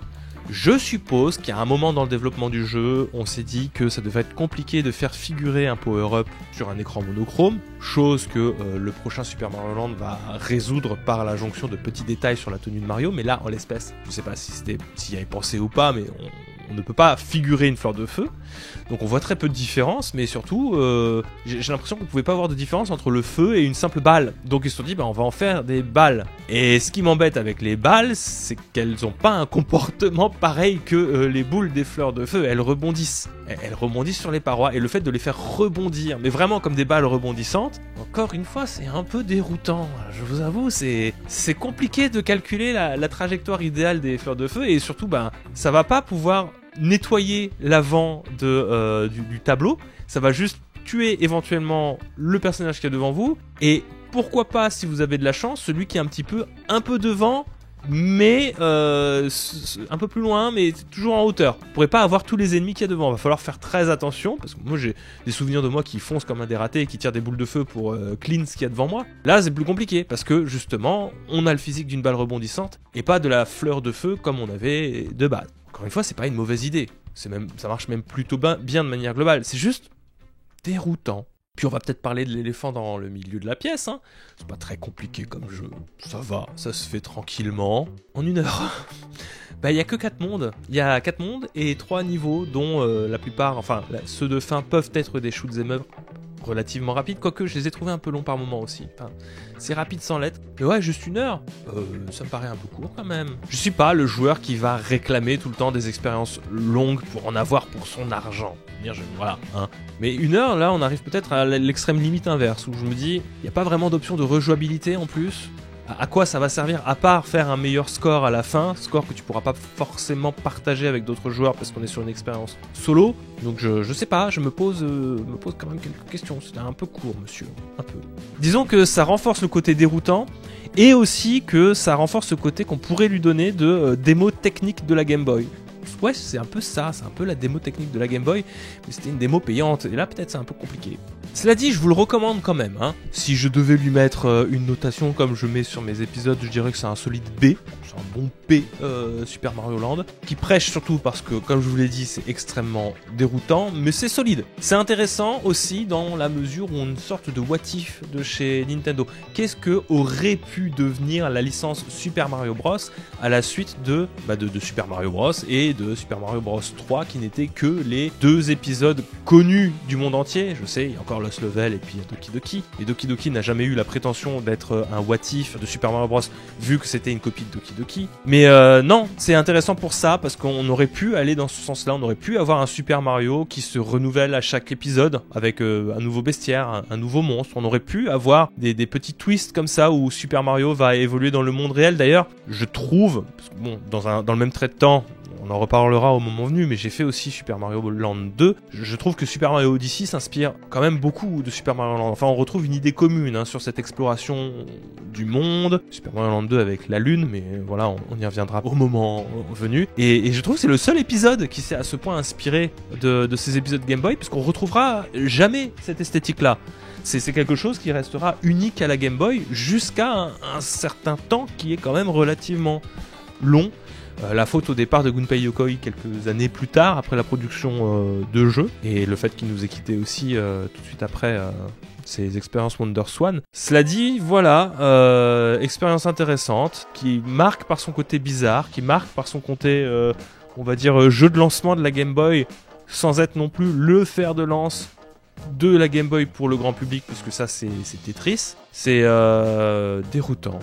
je suppose qu'à un moment dans le développement du jeu, on s'est dit que ça devait être compliqué de faire figurer un power-up sur un écran monochrome, chose que le prochain Super Mario Land va résoudre par la jonction de petits détails sur la tenue de Mario, mais là, en l'espèce, je sais pas s'il y avait pensé ou pas, mais on ne peut pas figurer une fleur de feu, donc on voit très peu de différence, mais surtout, j'ai l'impression qu'on pouvait pas avoir de différence entre le feu et une simple balle, donc ils se sont dit, on va en faire des balles, et ce qui m'embête avec les balles, c'est qu'elles ont pas un comportement pareil que les boules des fleurs de feu, elles rebondissent sur les parois, et le fait de les faire rebondir, mais vraiment comme des balles rebondissantes, encore une fois, c'est un peu déroutant, je vous avoue, c'est compliqué de calculer la trajectoire idéale des fleurs de feu, et surtout, ça va pas pouvoir nettoyer l'avant du tableau, ça va juste tuer éventuellement le personnage qui est devant vous, et pourquoi pas, si vous avez de la chance, celui qui est un peu devant, mais un peu plus loin, mais toujours en hauteur. Vous pourrez pas avoir tous les ennemis qu'il y a devant, va falloir faire très attention, parce que moi j'ai des souvenirs de moi qui foncent comme un dératé et qui tirent des boules de feu pour clean ce qu'il y a devant moi. Là c'est plus compliqué, parce que justement, on a le physique d'une balle rebondissante, et pas de la fleur de feu comme on avait de base. Encore une fois, c'est pas une mauvaise idée, ça marche même plutôt bien de manière globale, c'est juste déroutant. Puis on va peut-être parler de l'éléphant dans le milieu de la pièce, hein. C'est pas très compliqué comme jeu, ça va, ça se fait tranquillement, en 1 heure. Il y a que 4 mondes, il y a 4 mondes et 3 niveaux dont la plupart, ceux de fin peuvent être des shoots 'em up relativement rapides, quoique je les ai trouvés un peu longs par moment aussi. C'est rapide sans l'être, mais ouais, juste 1 heure, ça me paraît un peu court quand même. Je suis pas le joueur qui va réclamer tout le temps des expériences longues pour en avoir pour son argent. Voilà, hein. Mais 1 heure, là, on arrive peut-être à l'extrême limite inverse, où je me dis, il n'y a pas vraiment d'option de rejouabilité en plus. À quoi ça va servir, à part faire un meilleur score à la fin, score que tu pourras pas forcément partager avec d'autres joueurs parce qu'on est sur une expérience solo. Donc je sais pas, je me pose quand même quelques questions. C'était un peu court, monsieur, un peu. Disons que ça renforce le côté déroutant et aussi que ça renforce ce côté qu'on pourrait lui donner de démo technique de la Game Boy. Ouais, c'est un peu ça, c'est un peu la démo technique de la Game Boy, mais c'était une démo payante, et là peut-être c'est un peu compliqué. Cela dit, je vous le recommande quand même, hein. Si je devais lui mettre une notation comme je mets sur mes épisodes, je dirais que c'est un solide B, c'est un bon P Super Mario Land, qui prêche surtout parce que, comme je vous l'ai dit, c'est extrêmement déroutant, mais c'est solide. C'est intéressant aussi dans la mesure où on a une sorte de what if de chez Nintendo. Qu'est-ce que aurait pu devenir la licence Super Mario Bros à la suite de Super Mario Bros et de Super Mario Bros 3 qui n'étaient que les 2 épisodes connus du monde entier. Je sais, il y a encore Lost Level et puis Doki Doki. Et Doki Doki n'a jamais eu la prétention d'être un what if de Super Mario Bros vu que c'était une copie de Doki Doki. Mais non, c'est intéressant pour ça parce qu'on aurait pu aller dans ce sens-là. On aurait pu avoir un Super Mario qui se renouvelle à chaque épisode avec un nouveau bestiaire, un nouveau monstre. On aurait pu avoir des petits twists comme ça où Super Mario va évoluer dans le monde réel. D'ailleurs, je trouve, parce que bon, dans le même trait de temps, on en reparlera au moment venu, mais j'ai fait aussi Super Mario Land 2. Je trouve que Super Mario Odyssey s'inspire quand même beaucoup de Super Mario Land. Enfin, on retrouve une idée commune sur cette exploration du monde. Super Mario Land 2 avec la lune, mais voilà, on y reviendra au moment venu. Et je trouve que c'est le seul épisode qui s'est à ce point inspiré de ces épisodes Game Boy, puisqu'on retrouvera jamais cette esthétique-là. C'est quelque chose qui restera unique à la Game Boy jusqu'à un certain temps qui est quand même relativement long. La faute au départ de Gunpei Yokoi quelques années plus tard, après la production de jeux, et le fait qu'il nous ait quitté aussi tout de suite après ces expériences WonderSwan. Cela dit, voilà, expérience intéressante, qui marque par son côté bizarre, qui marque par son côté, on va dire, jeu de lancement de la Game Boy, sans être non plus le fer de lance de la Game Boy pour le grand public, puisque ça c'est Tetris. C'est déroutant.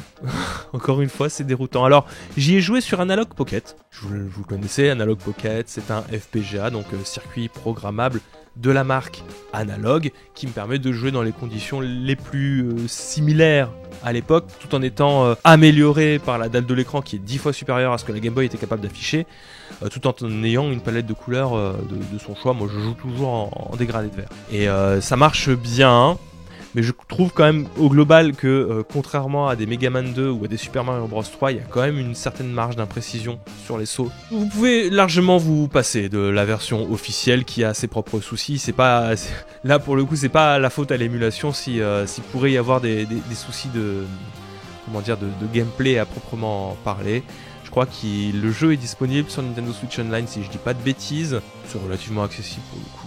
Encore une fois, c'est déroutant. Alors, j'y ai joué sur Analog Pocket. Vous connaissez, Analog Pocket, c'est un FPGA, donc circuit programmable de la marque Analog, qui me permet de jouer dans les conditions les plus similaires à l'époque, tout en étant amélioré par la dalle de l'écran qui est 10 fois supérieure à ce que la Game Boy était capable d'afficher, tout en ayant une palette de couleurs de son choix. Moi, je joue toujours en dégradé de vert. Et ça marche bien. Mais je trouve quand même au global que contrairement à des Mega Man 2 ou à des Super Mario Bros 3, il y a quand même une certaine marge d'imprécision sur les sauts. Vous pouvez largement vous passer de la version officielle qui a ses propres soucis. Là pour le coup, c'est pas la faute à l'émulation s'il pourrait y avoir des soucis de gameplay à proprement parler. Je crois que le jeu est disponible sur Nintendo Switch Online si je dis pas de bêtises. C'est relativement accessible pour le coup.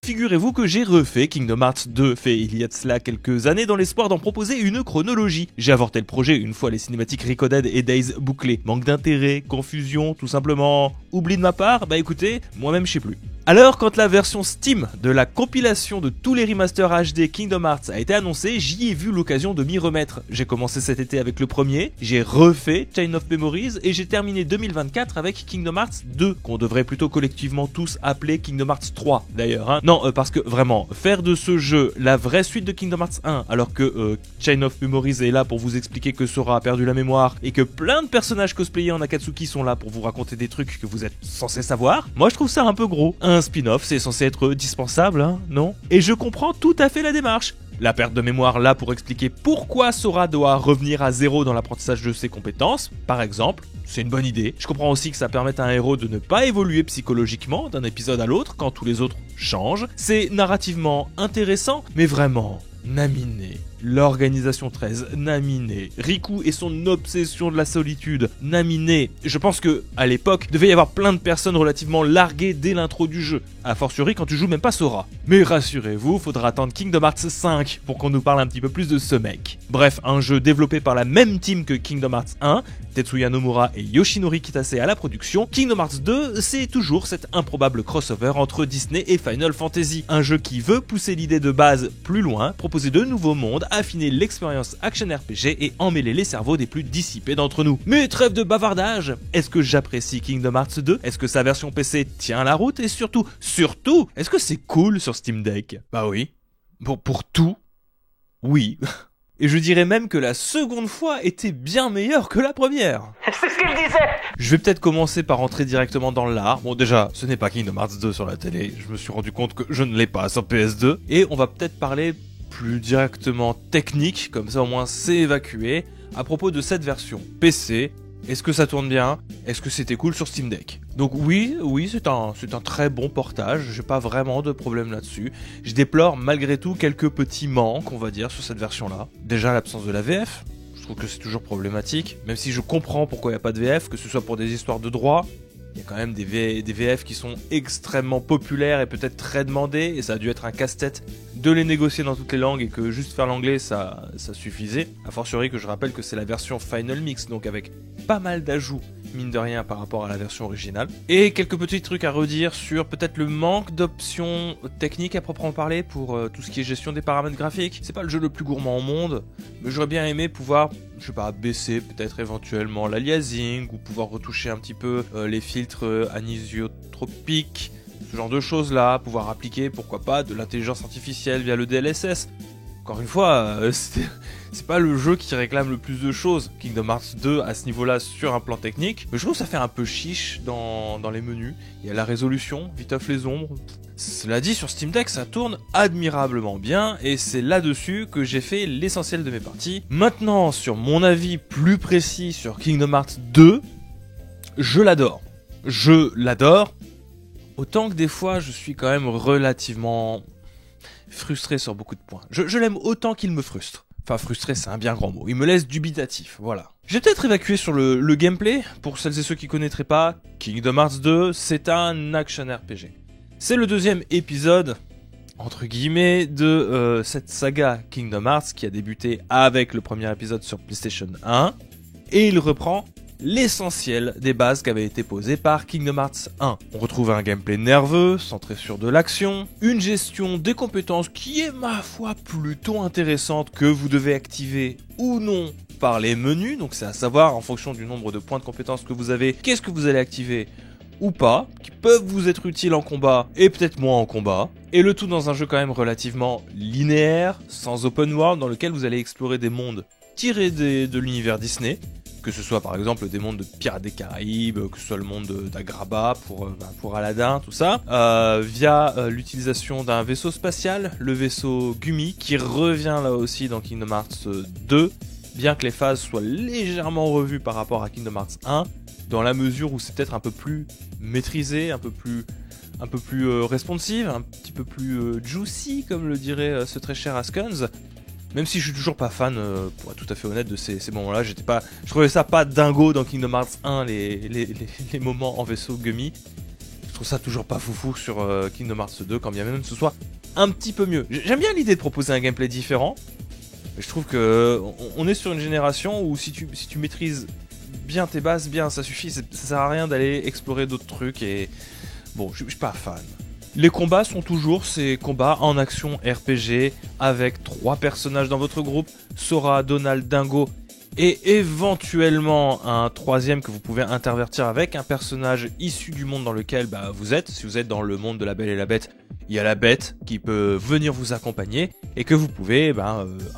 Figurez-vous que j'ai refait Kingdom Hearts 2 fait il y a de cela quelques années dans l'espoir d'en proposer une chronologie. J'ai avorté le projet une fois les cinématiques Recoded et Days bouclées. Manque d'intérêt, confusion, tout simplement oubli de ma part, bah écoutez, moi-même je sais plus. Alors quand la version Steam de la compilation de tous les remasters HD Kingdom Hearts a été annoncée, j'y ai vu l'occasion de m'y remettre. J'ai commencé cet été avec le premier, j'ai refait Chain of Memories et j'ai terminé 2024 avec Kingdom Hearts 2, qu'on devrait plutôt collectivement tous appeler Kingdom Hearts 3 d'ailleurs. Non, parce que vraiment, faire de ce jeu la vraie suite de Kingdom Hearts 1, alors que Chain of Memories est là pour vous expliquer que Sora a perdu la mémoire et que plein de personnages cosplayés en Akatsuki sont là pour vous raconter des trucs que vous êtes censés savoir, moi je trouve ça un peu gros. Un spin-off, c'est censé être dispensable, non ? Et je comprends tout à fait la démarche. La perte de mémoire là pour expliquer pourquoi Sora doit revenir à zéro dans l'apprentissage de ses compétences, par exemple. C'est une bonne idée. Je comprends aussi que ça permette à un héros de ne pas évoluer psychologiquement d'un épisode à l'autre quand tous les autres changent. C'est narrativement intéressant, mais vraiment, Naminé. L'organisation 13, Naminé. Riku et son obsession de la solitude, Naminé. Je pense que, à l'époque, devait y avoir plein de personnes relativement larguées dès l'intro du jeu. A fortiori quand tu joues même pas Sora. Mais rassurez-vous, faudra attendre Kingdom Hearts 5 pour qu'on nous parle un petit peu plus de ce mec. Bref, un jeu développé par la même team que Kingdom Hearts 1, Tetsuya Nomura et Yoshinori Kitase à la production. Kingdom Hearts 2, c'est toujours cet improbable crossover entre Disney et Final Fantasy. Un jeu qui veut pousser l'idée de base plus loin, proposer de nouveaux mondes, affiner l'expérience action RPG et emmêler les cerveaux des plus dissipés d'entre nous. Mais trêve de bavardage, est-ce que j'apprécie Kingdom Hearts 2? Est-ce que sa version PC tient la route? Et surtout, est-ce que c'est cool sur Steam Deck? Bah oui. Pour tout, oui. Et je dirais même que la seconde fois était bien meilleure que la première. C'est ce que je disais. Je vais peut-être commencer par entrer directement dans l'art. Bon déjà, ce n'est pas Kingdom Hearts 2 sur la télé, je me suis rendu compte que je ne l'ai pas sur PS2. Et on va peut-être parler plus directement technique, comme ça au moins c'est évacué, à propos de cette version PC. Est-ce que ça tourne bien? Est-ce que c'était cool sur Steam Deck? Donc oui, c'est un très bon portage, j'ai pas vraiment de problème là-dessus. Je déplore malgré tout quelques petits manques, on va dire, sur cette version-là. Déjà l'absence de la VF, je trouve que c'est toujours problématique, même si je comprends pourquoi il n'y a pas de VF, que ce soit pour des histoires de droit. Il y a quand même des VF qui sont extrêmement populaires et peut-être très demandés, et ça a dû être un casse-tête de les négocier dans toutes les langues et que juste faire l'anglais ça suffisait. A fortiori que je rappelle que c'est la version Final Mix, donc avec pas mal d'ajouts, mine de rien, par rapport à la version originale. Et quelques petits trucs à redire sur peut-être le manque d'options techniques à proprement parler pour tout ce qui est gestion des paramètres graphiques. C'est pas le jeu le plus gourmand au monde, mais j'aurais bien aimé pouvoir, je sais pas, baisser peut-être éventuellement l'aliasing ou pouvoir retoucher un petit peu les filtres anisotropiques, ce genre de choses là, pouvoir appliquer pourquoi pas de l'intelligence artificielle via le DLSS. Encore une fois, c'est pas le jeu qui réclame le plus de choses, Kingdom Hearts 2 à ce niveau-là sur un plan technique, mais je trouve que ça fait un peu chiche dans les menus. Il y a la résolution, viteuf les ombres. Cela dit, sur Steam Deck, ça tourne admirablement bien, et c'est là-dessus que j'ai fait l'essentiel de mes parties. Maintenant, sur mon avis plus précis sur Kingdom Hearts 2, je l'adore. Je l'adore, autant que des fois, je suis quand même relativement frustré sur beaucoup de points. Je l'aime autant qu'il me frustre. Enfin, frustré, c'est un bien grand mot. Il me laisse dubitatif, voilà. J'ai peut-être évacué sur le gameplay. Pour celles et ceux qui connaîtraient pas, Kingdom Hearts 2, c'est un action RPG. C'est le deuxième épisode, entre guillemets, de cette saga Kingdom Hearts qui a débuté avec le premier épisode sur PlayStation 1. Et il reprend l'essentiel des bases qui avaient été posées par Kingdom Hearts 1. On retrouve un gameplay nerveux, centré sur de l'action, une gestion des compétences qui est, ma foi, plutôt intéressante, que vous devez activer ou non par les menus, donc c'est à savoir en fonction du nombre de points de compétences que vous avez, qu'est-ce que vous allez activer ou pas, qui peuvent vous être utiles en combat et peut-être moins en combat, et le tout dans un jeu quand même relativement linéaire, sans open world, dans lequel vous allez explorer des mondes tirés de l'univers Disney, que ce soit par exemple des mondes de Pirates des Caraïbes, que ce soit le monde d'Agraba pour Aladdin, tout ça, via l'utilisation d'un vaisseau spatial, le vaisseau Gumi, qui revient là aussi dans Kingdom Hearts 2, bien que les phases soient légèrement revues par rapport à Kingdom Hearts 1, dans la mesure où c'est peut-être un peu plus maîtrisé, un peu plus responsive, un petit peu plus juicy, comme le dirait ce très cher Askens. Même si je suis toujours pas fan, pour être tout à fait honnête, de ces moments-là, je trouvais ça pas dingo dans Kingdom Hearts 1, les moments en vaisseau Gummy. Je trouve ça toujours pas foufou sur Kingdom Hearts 2, quand bien même ce soit un petit peu mieux. J'aime bien l'idée de proposer un gameplay différent, mais je trouve que on est sur une génération où si tu maîtrises bien tes bases, bien ça suffit, ça sert à rien d'aller explorer d'autres trucs, et bon, je suis pas fan. Les combats sont toujours ces combats en action RPG avec 3 personnages dans votre groupe, Sora, Donald, Dingo et éventuellement un 3e que vous pouvez intervertir avec un personnage issu du monde dans lequel vous êtes. Si vous êtes dans le monde de la Belle et la Bête, il y a la Bête qui peut venir vous accompagner et que vous pouvez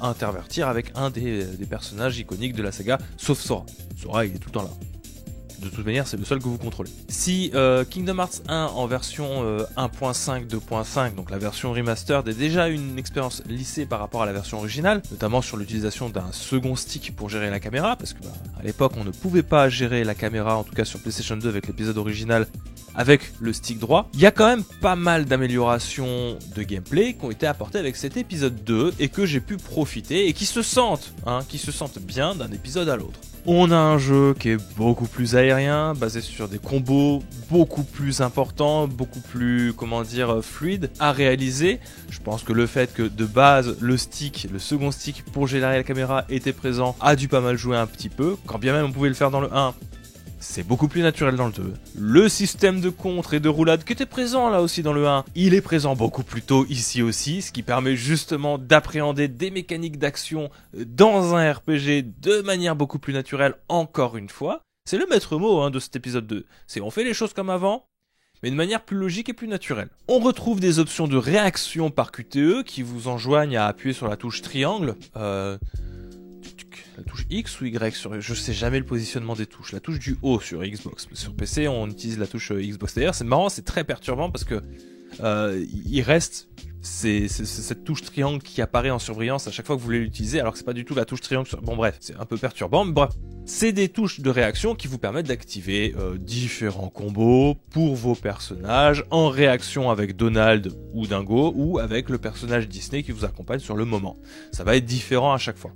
intervertir avec un des personnages iconiques de la saga, sauf Sora. Sora, il est tout le temps là. De toute manière, c'est le seul que vous contrôlez. Si Kingdom Hearts 1 en version 1.5, 2.5, donc la version remastered, est déjà une expérience lissée par rapport à la version originale, notamment sur l'utilisation d'un second stick pour gérer la caméra, parce que à l'époque on ne pouvait pas gérer la caméra, en tout cas sur PlayStation 2 avec l'épisode original, avec le stick droit, il y a quand même pas mal d'améliorations de gameplay qui ont été apportées avec cet épisode 2 et que j'ai pu profiter et qui se sentent bien d'un épisode à l'autre. On a un jeu qui est beaucoup plus aérien, basé sur des combos beaucoup plus importants, beaucoup plus, fluides à réaliser. Je pense que le fait que de base, le second stick pour gérer la caméra était présent, a dû pas mal jouer un petit peu, quand bien même on pouvait le faire dans le 1. C'est beaucoup plus naturel dans le 2. Le système de contre et de roulade qui était présent là aussi dans le 1, il est présent beaucoup plus tôt ici aussi, ce qui permet justement d'appréhender des mécaniques d'action dans un RPG de manière beaucoup plus naturelle encore une fois. C'est le maître mot de cet épisode 2. C'est on fait les choses comme avant, mais de manière plus logique et plus naturelle. On retrouve des options de réaction par QTE qui vous enjoignent à appuyer sur la touche triangle. La touche X ou Y je sais jamais le positionnement des touches. La touche du haut sur Xbox. Sur PC, on utilise la touche Xbox. D'ailleurs, c'est marrant, c'est très perturbant parce que il reste cette touche triangle qui apparaît en surbrillance à chaque fois que vous voulez l'utiliser, alors que c'est pas du tout la touche triangle. Bon bref, c'est un peu perturbant, mais bref. C'est des touches de réaction qui vous permettent d'activer différents combos pour vos personnages en réaction avec Donald ou Dingo ou avec le personnage Disney qui vous accompagne sur le moment. Ça va être différent à chaque fois.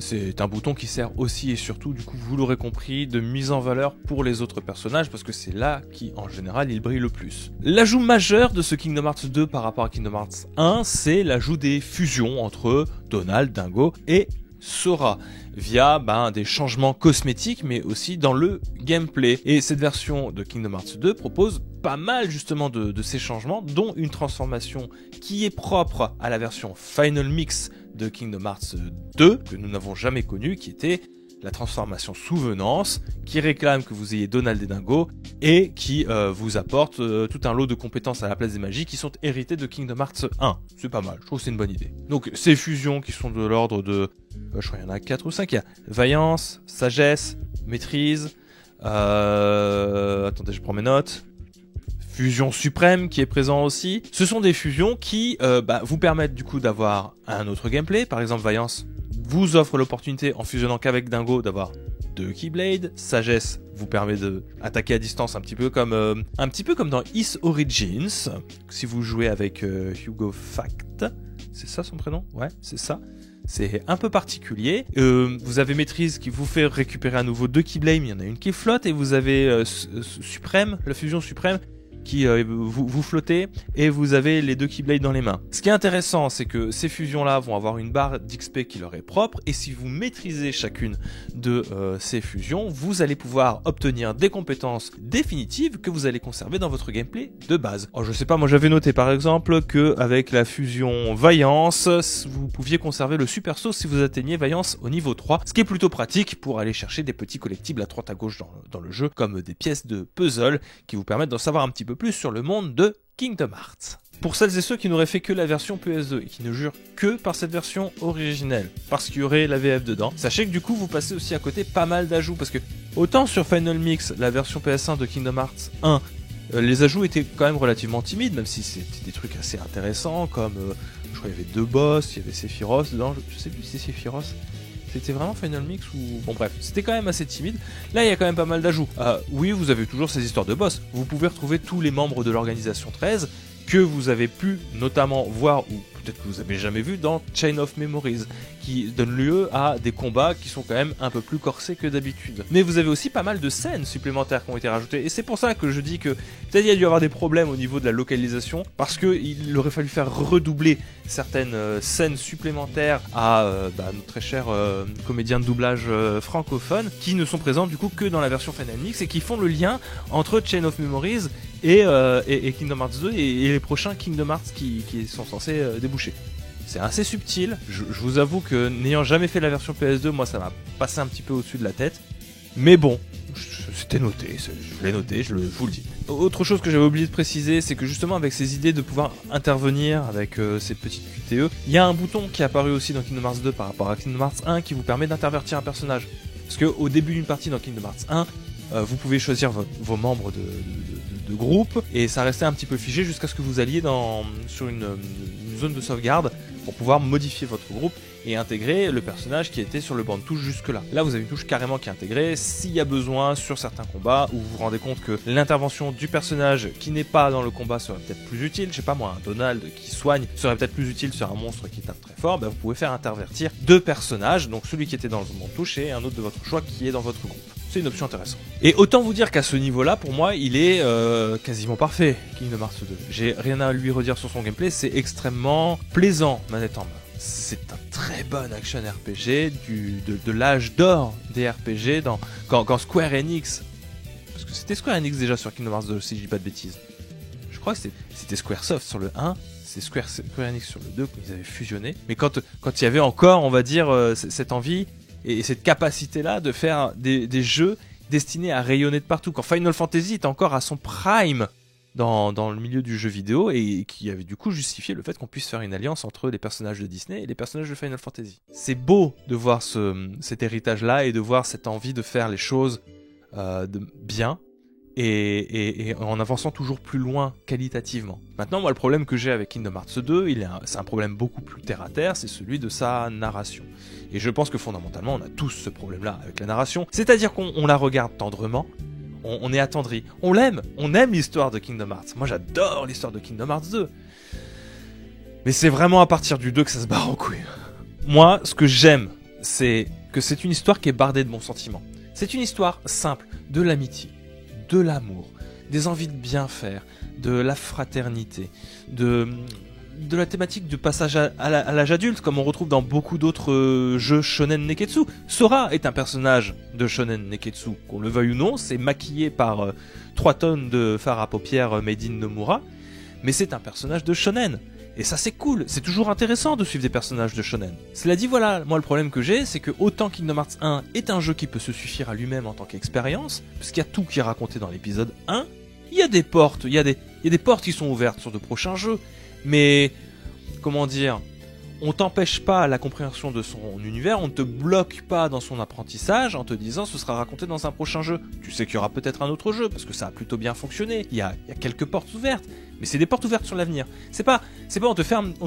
C'est un bouton qui sert aussi et surtout, du coup, vous l'aurez compris, de mise en valeur pour les autres personnages parce que c'est là qui, en général, il brille le plus. L'ajout majeur de ce Kingdom Hearts 2 par rapport à Kingdom Hearts 1, c'est l'ajout des fusions entre Donald, Dingo et Sora via des changements cosmétiques mais aussi dans le gameplay. Et cette version de Kingdom Hearts 2 propose pas mal justement de ces changements, dont une transformation qui est propre à la version Final Mix de Kingdom Hearts 2 que nous n'avons jamais connue, qui était la transformation souvenance, qui réclame que vous ayez Donald et Dingo et qui vous apporte tout un lot de compétences à la place des magies qui sont héritées de Kingdom Hearts 1. C'est pas mal, je trouve que c'est une bonne idée. Donc ces fusions qui sont de l'ordre de, je crois qu'il y en a 4 ou 5, il y a Vaillance, Sagesse, Maîtrise, attendez je prends mes notes, Fusion Suprême qui est présent aussi. Ce sont des fusions qui vous permettent du coup d'avoir un autre gameplay. Par exemple, Vaillance vous offre l'opportunité, en fusionnant qu'avec Dingo, d'avoir 2 Keyblades. Sagesse vous permet d'attaquer à distance un petit peu comme dans Ys Origins. Si vous jouez avec Hugo Fact, c'est ça son prénom? Ouais, c'est ça. C'est un peu particulier. Vous avez Maîtrise qui vous fait récupérer à nouveau 2 Keyblades. Il y en a une qui flotte et vous avez Suprême, la fusion Suprême, qui vous flottez et vous avez les 2 Keyblades dans les mains. Ce qui est intéressant, c'est que ces fusions-là vont avoir une barre d'XP qui leur est propre et si vous maîtrisez chacune de ces fusions, vous allez pouvoir obtenir des compétences définitives que vous allez conserver dans votre gameplay de base. Alors, je sais pas, moi j'avais noté par exemple que avec la fusion Vaillance, vous pouviez conserver le super saut si vous atteignez Vaillance au niveau 3, ce qui est plutôt pratique pour aller chercher des petits collectibles à droite à gauche dans le jeu, comme des pièces de puzzle qui vous permettent d'en savoir un petit peu plus sur le monde de Kingdom Hearts. Pour celles et ceux qui n'auraient fait que la version PS2 et qui ne jurent que par cette version originelle, parce qu'il y aurait la VF dedans, sachez que du coup vous passez aussi à côté pas mal d'ajouts, parce que autant sur Final Mix, la version PS1 de Kingdom Hearts 1, les ajouts étaient quand même relativement timides, même si c'était des trucs assez intéressants, comme je crois qu'il y avait 2 boss, il y avait Sephiroth dedans, je sais plus si c'est Sephiroth. C'était vraiment Final Mix ou... Bon bref, c'était quand même assez timide. Là, il y a quand même pas mal d'ajouts. Oui, vous avez toujours ces histoires de boss. Vous pouvez retrouver tous les membres de l'organisation 13 que vous avez pu notamment voir, ou peut-être que vous avez jamais vu, dans Chain of Memories, qui donne lieu à des combats qui sont quand même un peu plus corsés que d'habitude. Mais vous avez aussi pas mal de scènes supplémentaires qui ont été rajoutées, et c'est pour ça que je dis que peut-être il y a dû avoir des problèmes au niveau de la localisation, parce qu'il aurait fallu faire redoubler certaines scènes supplémentaires à notre très cher comédien de doublage francophone, qui ne sont présents du coup que dans la version Final Mix, et qui font le lien entre Chain of Memories et Kingdom Hearts 2 et les prochains Kingdom Hearts qui sont censés déboucher. C'est assez subtil, je vous avoue que n'ayant jamais fait la version PS2, moi ça m'a passé un petit peu au-dessus de la tête. Mais bon, c'était noté, je l'ai noté, je vous le dis. Autre chose que j'avais oublié de préciser, c'est que justement avec ces idées de pouvoir intervenir avec ces petites QTE, il y a un bouton qui est apparu aussi dans Kingdom Hearts 2 par rapport à Kingdom Hearts 1 qui vous permet d'intervertir un personnage. Parce qu'au début d'une partie dans Kingdom Hearts 1, vous pouvez choisir vos membres de groupe, et ça restait un petit peu figé jusqu'à ce que vous alliez sur une zone de sauvegarde pour pouvoir modifier votre groupe et intégrer le personnage qui était sur le banc de touche jusque-là. Là, vous avez une touche carrément qui est intégrée. S'il y a besoin sur certains combats où vous vous rendez compte que l'intervention du personnage qui n'est pas dans le combat serait peut-être plus utile, je sais pas moi, un Donald qui soigne serait peut-être plus utile sur un monstre qui tape très fort, vous pouvez faire intervertir 2 personnages, donc celui qui était dans le banc de touche et un autre de votre choix qui est dans votre groupe. C'est une option intéressante. Et autant vous dire qu'à ce niveau-là, pour moi, il est quasiment parfait, Kingdom Hearts 2. J'ai rien à lui redire sur son gameplay, c'est extrêmement plaisant, manette en main. C'est un très bon action RPG de l'âge d'or des RPG quand Square Enix, parce que c'était Square Enix déjà sur Kingdom Hearts 2 si je dis pas de bêtises. Je crois que c'était Squaresoft sur le 1, c'est Square Enix sur le 2 quand ils avaient fusionné. Mais quand il y avait encore, on va dire, cette envie et cette capacité-là de faire des jeux destinés à rayonner de partout. Quand Final Fantasy était encore à son prime dans le milieu du jeu vidéo et qui avait du coup justifié le fait qu'on puisse faire une alliance entre les personnages de Disney et les personnages de Final Fantasy. C'est beau de voir cet héritage-là et de voir cette envie de faire les choses bien et en avançant toujours plus loin qualitativement. Maintenant, moi, le problème que j'ai avec Kingdom Hearts 2, c'est un problème beaucoup plus terre-à-terre, c'est celui de sa narration. Et je pense que fondamentalement, on a tous ce problème-là avec la narration, c'est-à-dire qu'on la regarde tendrement, on est attendri, on aime l'histoire de Kingdom Hearts. Moi, j'adore l'histoire de Kingdom Hearts 2. Mais c'est vraiment à partir du 2 que ça se barre en couille. Moi, ce que j'aime, c'est que c'est une histoire qui est bardée de bons sentiments. C'est une histoire simple, de l'amitié, de l'amour, des envies de bien faire, de la fraternité, de la thématique du passage à l'âge adulte, comme on retrouve dans beaucoup d'autres jeux shonen neketsu. Sora est un personnage de shonen neketsu, qu'on le veuille ou non, c'est maquillé par 3 tonnes de fard à paupières made in Nomura, mais c'est un personnage de shonen. Et ça c'est cool, c'est toujours intéressant de suivre des personnages de shonen. Cela dit, voilà, moi le problème que j'ai, c'est que autant Kingdom Hearts 1 est un jeu qui peut se suffire à lui-même en tant qu'expérience, parce qu'il y a tout qui est raconté dans l'épisode 1, il y a des portes, il y a des portes qui sont ouvertes sur de prochains jeux, mais, comment dire, on t'empêche pas la compréhension de son univers, on ne te bloque pas dans son apprentissage en te disant ce sera raconté dans un prochain jeu. Tu sais qu'il y aura peut-être un autre jeu, parce que ça a plutôt bien fonctionné, il y a quelques portes ouvertes, mais c'est des portes ouvertes sur l'avenir. C'est pas on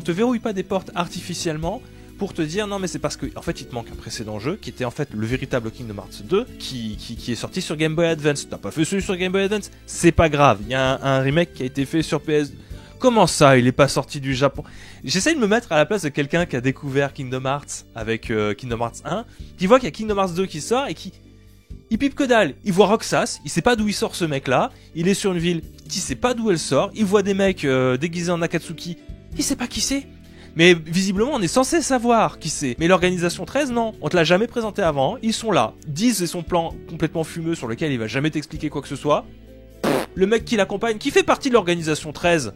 te verrouille pas des portes artificiellement pour te dire non mais c'est parce que en fait il te manque un précédent jeu qui était en fait le véritable Kingdom Hearts 2 qui est sorti sur Game Boy Advance. T'as pas fait celui sur Game Boy Advance, c'est pas grave, il y a un remake qui a été fait sur PS. Comment ça, il est pas sorti du Japon? J'essaie de me mettre à la place de quelqu'un qui a découvert Kingdom Hearts avec Kingdom Hearts 1, qui voit qu'il y a Kingdom Hearts 2 qui sort et il pipe que dalle. Il voit Roxas, il sait pas d'où il sort ce mec-là, il est sur une ville qui sait pas d'où elle sort, il voit des mecs déguisés en Akatsuki, il sait pas qui c'est. Mais visiblement, on est censé savoir qui c'est. Mais l'organisation 13, non, on te l'a jamais présenté avant, ils sont là. 10, c'est son plan complètement fumeux sur lequel il va jamais t'expliquer quoi que ce soit. Le mec qui l'accompagne, qui fait partie de l'organisation 13,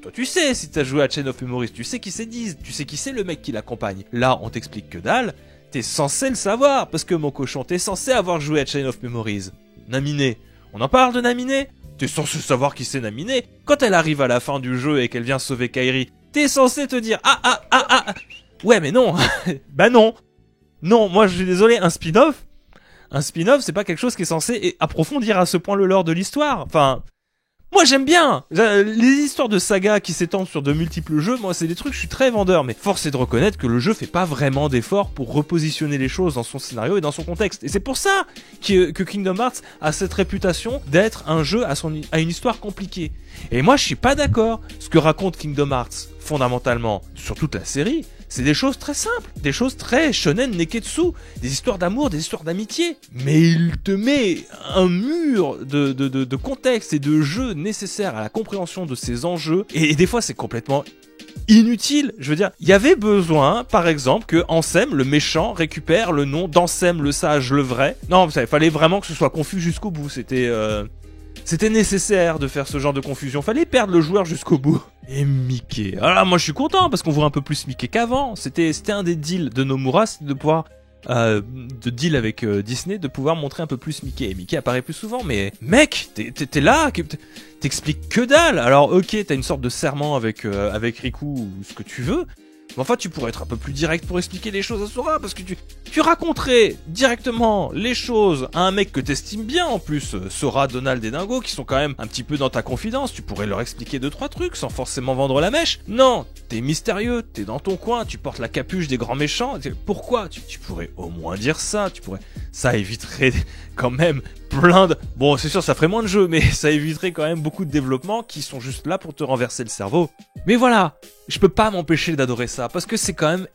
toi tu sais, si t'as joué à Chain of Memories, tu sais qui c'est Diz, tu sais qui c'est le mec qui l'accompagne. Là, on t'explique que dalle, t'es censé le savoir, parce que mon cochon, t'es censé avoir joué à Chain of Memories. Naminé, on en parle de Naminé? T'es censé savoir qui c'est Naminé. Quand elle arrive à la fin du jeu et qu'elle vient sauver Kairi, t'es censé te dire ouais mais non, bah non. Non, moi je suis désolé, un spin-off, c'est pas quelque chose qui est censé approfondir à ce point le lore de l'histoire. Enfin... Moi j'aime bien les histoires de saga qui s'étendent sur de multiples jeux, moi c'est des trucs, je suis très vendeur, mais force est de reconnaître que le jeu fait pas vraiment d'efforts pour repositionner les choses dans son scénario et dans son contexte. Et c'est pour ça que Kingdom Hearts a cette réputation d'être un jeu à une histoire compliquée. Et moi je suis pas d'accord. Ce que raconte Kingdom Hearts fondamentalement sur toute la série, c'est des choses très simples, des choses très shonen neketsu, des histoires d'amour, des histoires d'amitié. Mais il te met un mur de contexte et de jeu nécessaire à la compréhension de ces enjeux. Et des fois, c'est complètement inutile. Je veux dire, il y avait besoin, par exemple, que Ansem, le méchant, récupère le nom d'Ansem, le sage, le vrai. Non, il fallait vraiment que ce soit confus jusqu'au bout. C'était nécessaire de faire ce genre de confusion. Fallait perdre le joueur jusqu'au bout. Et Mickey. Alors moi je suis content parce qu'on voit un peu plus Mickey qu'avant. C'était un des deals de Nomura, c'était de pouvoir de deal avec Disney, de pouvoir montrer un peu plus Mickey. Et Mickey apparaît plus souvent. Mais mec, t'es là, t'expliques que dalle. Alors ok, t'as une sorte de serment avec Riku ou ce que tu veux. Mais enfin, tu pourrais être un peu plus direct pour expliquer les choses à Sora, parce que tu raconterais directement les choses à un mec que t'estimes bien en plus, Sora, Donald et Dingo, qui sont quand même un petit peu dans ta confidence, tu pourrais leur expliquer 2-3 trucs sans forcément vendre la mèche. Non, t'es mystérieux, t'es dans ton coin, tu portes la capuche des grands méchants, pourquoi tu pourrais au moins dire ça, ça éviterait quand même plein de... Bon, c'est sûr, ça ferait moins de jeux, mais ça éviterait quand même beaucoup de développements qui sont juste là pour te renverser le cerveau. Mais voilà, je peux pas m'empêcher d'adorer ça, parce que c'est quand même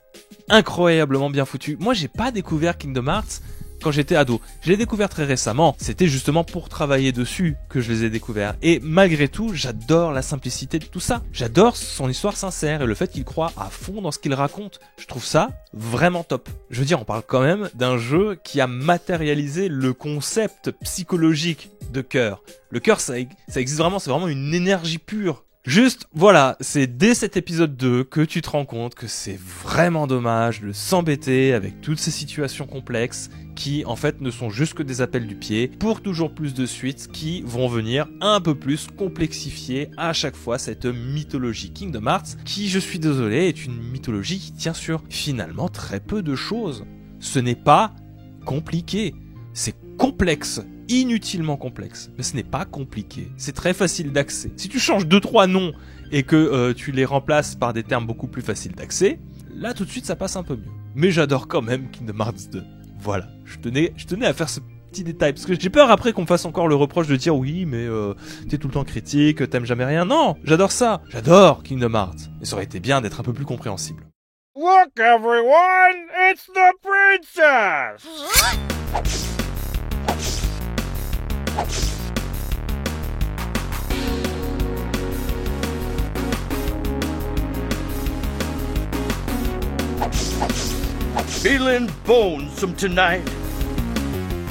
incroyablement bien foutu. Moi, j'ai pas découvert Kingdom Hearts quand j'étais ado. Je l'ai découvert très récemment. C'était justement pour travailler dessus que je les ai découverts. Et malgré tout, j'adore la simplicité de tout ça. J'adore son histoire sincère et le fait qu'il croit à fond dans ce qu'il raconte. Je trouve ça vraiment top. Je veux dire, on parle quand même d'un jeu qui a matérialisé le concept psychologique de cœur. Le cœur, ça existe vraiment, c'est vraiment une énergie pure. Juste, voilà, c'est dès cet épisode 2 que tu te rends compte que c'est vraiment dommage de s'embêter avec toutes ces situations complexes qui, en fait, ne sont juste que des appels du pied pour toujours plus de suites qui vont venir un peu plus complexifier à chaque fois cette mythologie Kingdom Hearts qui, je suis désolé, est une mythologie qui tient sur finalement très peu de choses. Ce n'est pas compliqué, c'est complexe. Inutilement complexe, mais ce n'est pas compliqué, c'est très facile d'accès. Si tu changes 2-3 noms et que tu les remplaces par des termes beaucoup plus faciles d'accès, là tout de suite ça passe un peu mieux. Mais j'adore quand même Kingdom Hearts 2. Voilà, je tenais à faire ce petit détail, parce que j'ai peur après qu'on me fasse encore le reproche de dire oui mais t'es tout le temps critique, t'aimes jamais rien. Non, j'adore ça, j'adore Kingdom Hearts, mais ça aurait été bien d'être un peu plus compréhensible. Look everyone, it's the princess! Feeling bonesome tonight.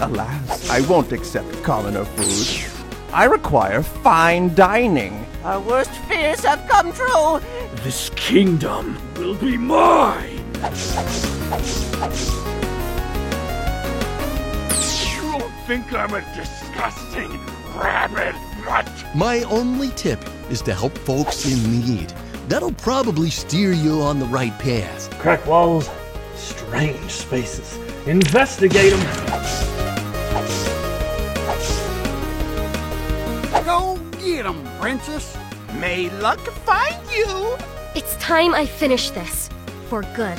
Alas, I won't accept commoner food. I require fine dining. Our worst fears have come true. This kingdom will be mine! You think I'm a disgusting rabbit mutt? My only tip is to help folks in need. That'll probably steer you on the right path. Crack walls, strange spaces. Investigate them. Go get 'em, princess. May luck find you. It's time I finish this. For good.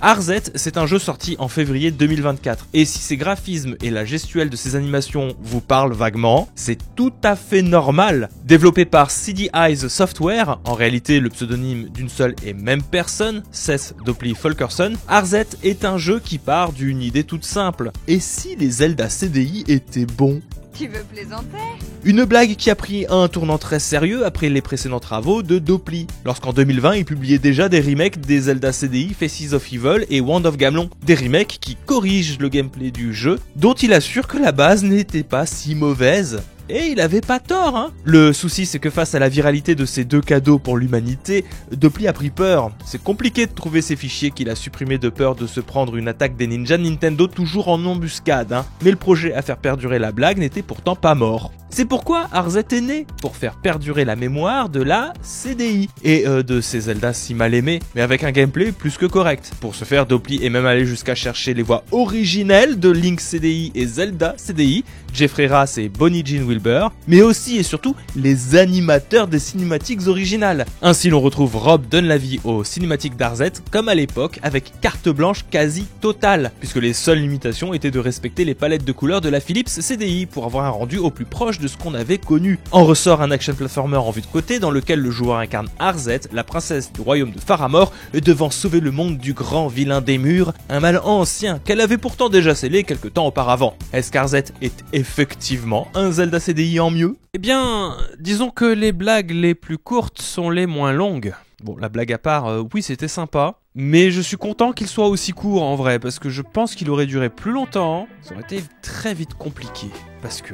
ARZ, c'est un jeu sorti en février 2024, et si ses graphismes et la gestuelle de ses animations vous parlent vaguement, c'est tout à fait normal. Développé par CD Eyes Software, en réalité le pseudonyme d'une seule et même personne, Seth Dopley Fulkerson, ARZ est un jeu qui part d'une idée toute simple. Et si les Zelda CDI étaient bons ? Tu veux plaisanter? Une blague qui a pris un tournant très sérieux après les précédents travaux de Dopley, lorsqu'en 2020 il publiait déjà des remakes des Zelda CDI Faces of Evil et Wand of Gamelon, des remakes qui corrigent le gameplay du jeu, dont il assure que la base n'était pas si mauvaise. Et il avait pas tort, hein. Le souci, c'est que face à la viralité de ces deux cadeaux pour l'humanité, Dopley a pris peur. C'est compliqué de trouver ces fichiers qu'il a supprimés de peur de se prendre une attaque des ninjas de Nintendo toujours en embuscade, hein. Mais le projet à faire perdurer la blague n'était pourtant pas mort. C'est pourquoi ARZ est né, pour faire perdurer la mémoire de la CDI, et de ces Zelda si mal aimés, mais avec un gameplay plus que correct. Pour ce faire, Dopley est même allé jusqu'à chercher les voix originelles de Link CDI et Zelda CDI, Jeffrey Rass et Bonnie Jean Wilbur, mais aussi et surtout les animateurs des cinématiques originales. Ainsi l'on retrouve Rob Dunlavey aux cinématiques d'ARZ, comme à l'époque, avec carte blanche quasi totale, puisque les seules limitations étaient de respecter les palettes de couleurs de la Philips CDI pour avoir un rendu au plus proche de ce qu'on avait connu. En ressort un action platformer en vue de côté dans lequel le joueur incarne Arzette, la princesse du royaume de Faramore, devant sauver le monde du grand vilain des murs, un mal ancien qu'elle avait pourtant déjà scellé quelque temps auparavant. Est-ce qu'Arzette est effectivement un Zelda CDI en mieux ? Eh bien, disons que les blagues les plus courtes sont les moins longues. Bon, la blague à part, oui c'était sympa, mais je suis content qu'il soit aussi court en vrai, parce que je pense qu'il aurait duré plus longtemps, ça aurait été très vite compliqué, parce que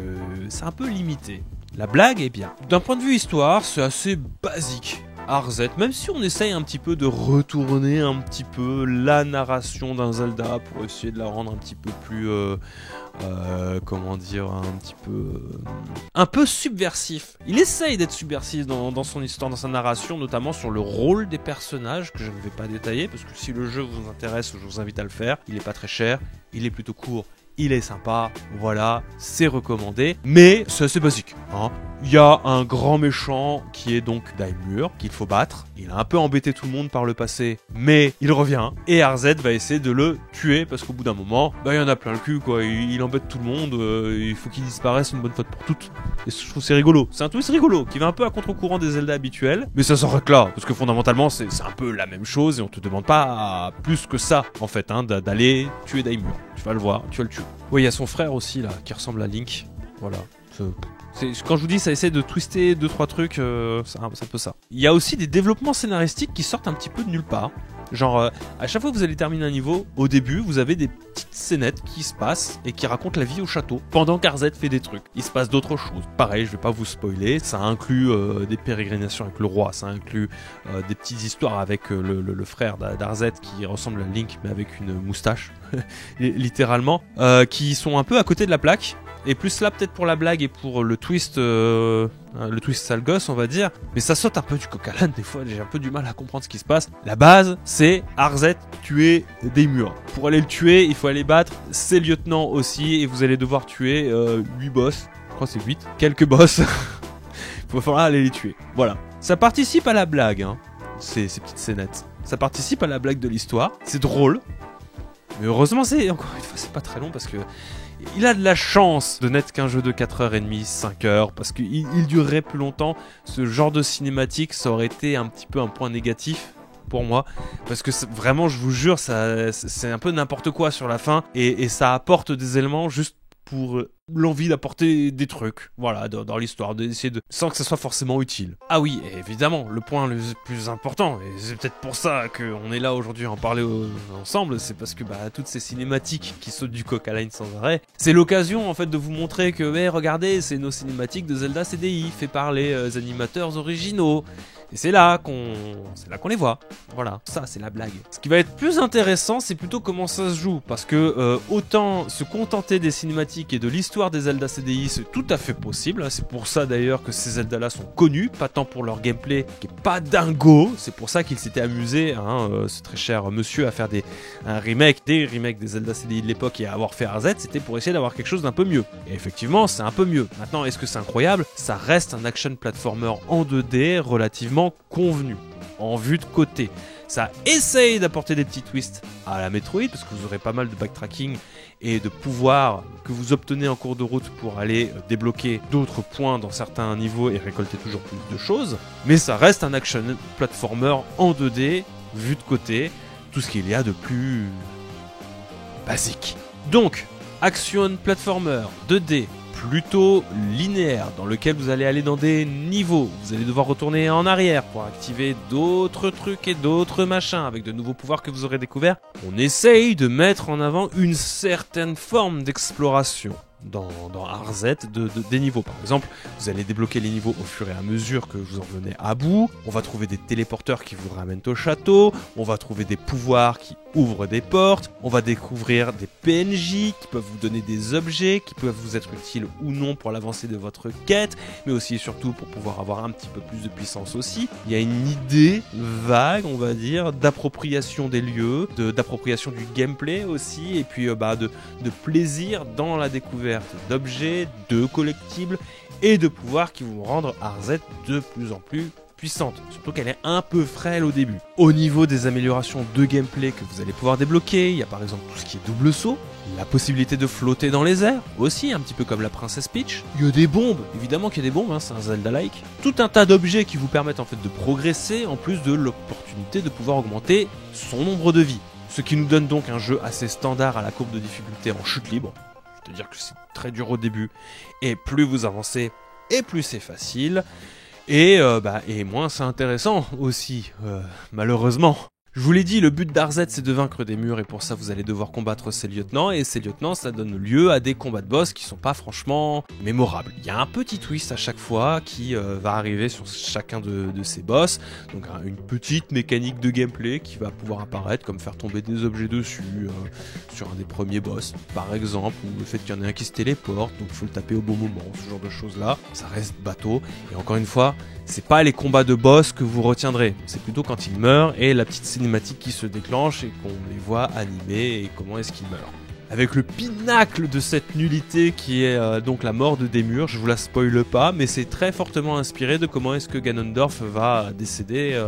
c'est un peu limité. La blague est bien. D'un point de vue histoire, c'est assez basique. RZ, même si on essaye un petit peu de retourner un petit peu la narration d'un Zelda pour essayer de la rendre un petit peu plus, comment dire, un peu subversif. Il essaye d'être subversif dans son histoire, dans sa narration, notamment sur le rôle des personnages, que je ne vais pas détailler, parce que si le jeu vous intéresse, je vous invite à le faire. Il est pas très cher, il est plutôt court, il est sympa, voilà, c'est recommandé, mais c'est assez basique, hein. Il y a un grand méchant qui est donc Daimur, qu'il faut battre. Il a un peu embêté tout le monde par le passé, mais il revient. Et RZ va essayer de le tuer, parce qu'au bout d'un moment, bah il y en a plein le cul, quoi. Il embête tout le monde, il faut qu'il disparaisse une bonne fois pour toutes. Et je trouve que c'est rigolo. C'est un twist rigolo, qui va un peu à contre-courant des Zelda habituels, mais ça s'arrête là, parce que fondamentalement, c'est un peu la même chose, et on te demande pas plus que ça, en fait, hein, d'aller tuer Daimur. Tu vas le voir, tu vas le tuer. Oui, il y a son frère aussi, là, qui ressemble à Link. Voilà. Quand je vous dis ça essaie de twister 2-3 trucs, c'est un peu ça. Il y a aussi des développements scénaristiques qui sortent un petit peu de nulle part. Genre, à chaque fois que vous allez terminer un niveau, au début, vous avez des petites scénettes qui se passent et qui racontent la vie au château, pendant qu'RZ fait des trucs. Il se passe d'autres choses. Pareil, je vais pas vous spoiler, ça inclut des pérégrinations avec le roi, ça inclut des petites histoires avec le frère d'RZ qui ressemble à Link, mais avec une moustache, littéralement, qui sont un peu à côté de la plaque. Et plus là peut-être pour la blague et pour le twist sale gosse on va dire, mais ça saute un peu du coq à l'âne des fois, j'ai un peu du mal à comprendre ce qui se passe. La base c'est RZ tuer Daimur. Pour aller le tuer il faut aller battre ses lieutenants aussi et vous allez devoir tuer 8 boss, je crois que c'est 8, quelques boss. Il va falloir aller les tuer, voilà. Ça participe à la blague hein, ces petites scénettes. Ça participe à la blague de l'histoire, c'est drôle. Mais heureusement c'est, encore une fois c'est pas très long parce que il a de la chance de n'être qu'un jeu de 4h30, 5h, parce qu'il durerait plus longtemps. Ce genre de cinématique, ça aurait été un petit peu un point négatif pour moi, parce que vraiment, je vous jure, c'est un peu n'importe quoi sur la fin, et ça apporte des éléments juste pour l'envie d'apporter des trucs, voilà, dans l'histoire, d'essayer de... sans que ça soit forcément utile. Ah oui, et évidemment, le point le plus important, et c'est peut-être pour ça qu'on est là aujourd'hui à en parler ensemble, c'est parce que toutes ces cinématiques qui sautent du coq à l'âne sans arrêt, c'est l'occasion en fait de vous montrer que, regardez, c'est nos cinématiques de Zelda CDI, fait par les animateurs originaux. Et c'est là qu'on les voit. Voilà, ça c'est la blague. Ce qui va être plus intéressant, c'est plutôt comment ça se joue. Parce que autant se contenter des cinématiques et de l'histoire des Zelda CDI, c'est tout à fait possible. C'est pour ça d'ailleurs que ces Zelda-là sont connus, pas tant pour leur gameplay qui est pas dingo. C'est pour ça qu'il s'était amusé, ce très cher monsieur, à faire des remakes des Zelda CDI de l'époque et à avoir fait RZ. C'était pour essayer d'avoir quelque chose d'un peu mieux. Et effectivement, c'est un peu mieux. Maintenant, est-ce que c'est incroyable? Ça reste un action platformer en 2D relativement convenu, en vue de côté. Ça essaye d'apporter des petits twists à la Metroid, parce que vous aurez pas mal de backtracking et de pouvoirs que vous obtenez en cours de route pour aller débloquer d'autres points dans certains niveaux et récolter toujours plus de choses. Mais ça reste un action platformer en 2D, vue de côté, tout ce qu'il y a de plus basique. Donc, action platformer 2D, plutôt linéaire, dans lequel vous allez aller dans des niveaux, vous allez devoir retourner en arrière pour activer d'autres trucs et d'autres machins avec de nouveaux pouvoirs que vous aurez découverts. On essaye de mettre en avant une certaine forme d'exploration dans RZ des niveaux. Par exemple, vous allez débloquer les niveaux au fur et à mesure que vous en venez à bout. On va trouver des téléporteurs qui vous ramènent au château. On va trouver des pouvoirs qui ouvrent des portes. On va découvrir des PNJ qui peuvent vous donner des objets, qui peuvent vous être utiles ou non pour l'avancée de votre quête, mais aussi et surtout pour pouvoir avoir un petit peu plus de puissance aussi. Il y a une idée vague, on va dire, d'appropriation des lieux, d'appropriation du gameplay aussi, et puis de plaisir dans la découverte d'objets, de collectibles et de pouvoirs qui vont rendre RZ de plus en plus puissante, surtout qu'elle est un peu frêle au début. Au niveau des améliorations de gameplay que vous allez pouvoir débloquer, il y a par exemple tout ce qui est double saut, la possibilité de flotter dans les airs, aussi un petit peu comme la princesse Peach. Il y a des bombes, évidemment qu'il y a des bombes, c'est un Zelda-like. Tout un tas d'objets qui vous permettent en fait de progresser, en plus de l'opportunité de pouvoir augmenter son nombre de vies. Ce qui nous donne donc un jeu assez standard à la courbe de difficulté en chute libre. C'est-à-dire que c'est très dur au début, et plus vous avancez, et plus c'est facile. Et moins c'est intéressant aussi, malheureusement. Je vous l'ai dit, le but d'Arzet c'est de vaincre des murs et pour ça vous allez devoir combattre ces lieutenants et ces lieutenants ça donne lieu à des combats de boss qui sont pas franchement mémorables. Il y a un petit twist à chaque fois qui va arriver sur chacun de ces boss, donc une petite mécanique de gameplay qui va pouvoir apparaître comme faire tomber des objets dessus sur un des premiers boss par exemple, ou le fait qu'il y en ait un qui se téléporte donc il faut le taper au bon moment, ce genre de choses là, ça reste bateau et encore une fois c'est pas les combats de boss que vous retiendrez, c'est plutôt quand ils meurent et la petite cinématique qui se déclenche et qu'on les voit animés et comment est-ce qu'ils meurent. Avec le pinacle de cette nullité qui est donc la mort de Démur, je vous la spoile pas, mais c'est très fortement inspiré de comment est-ce que Ganondorf va décéder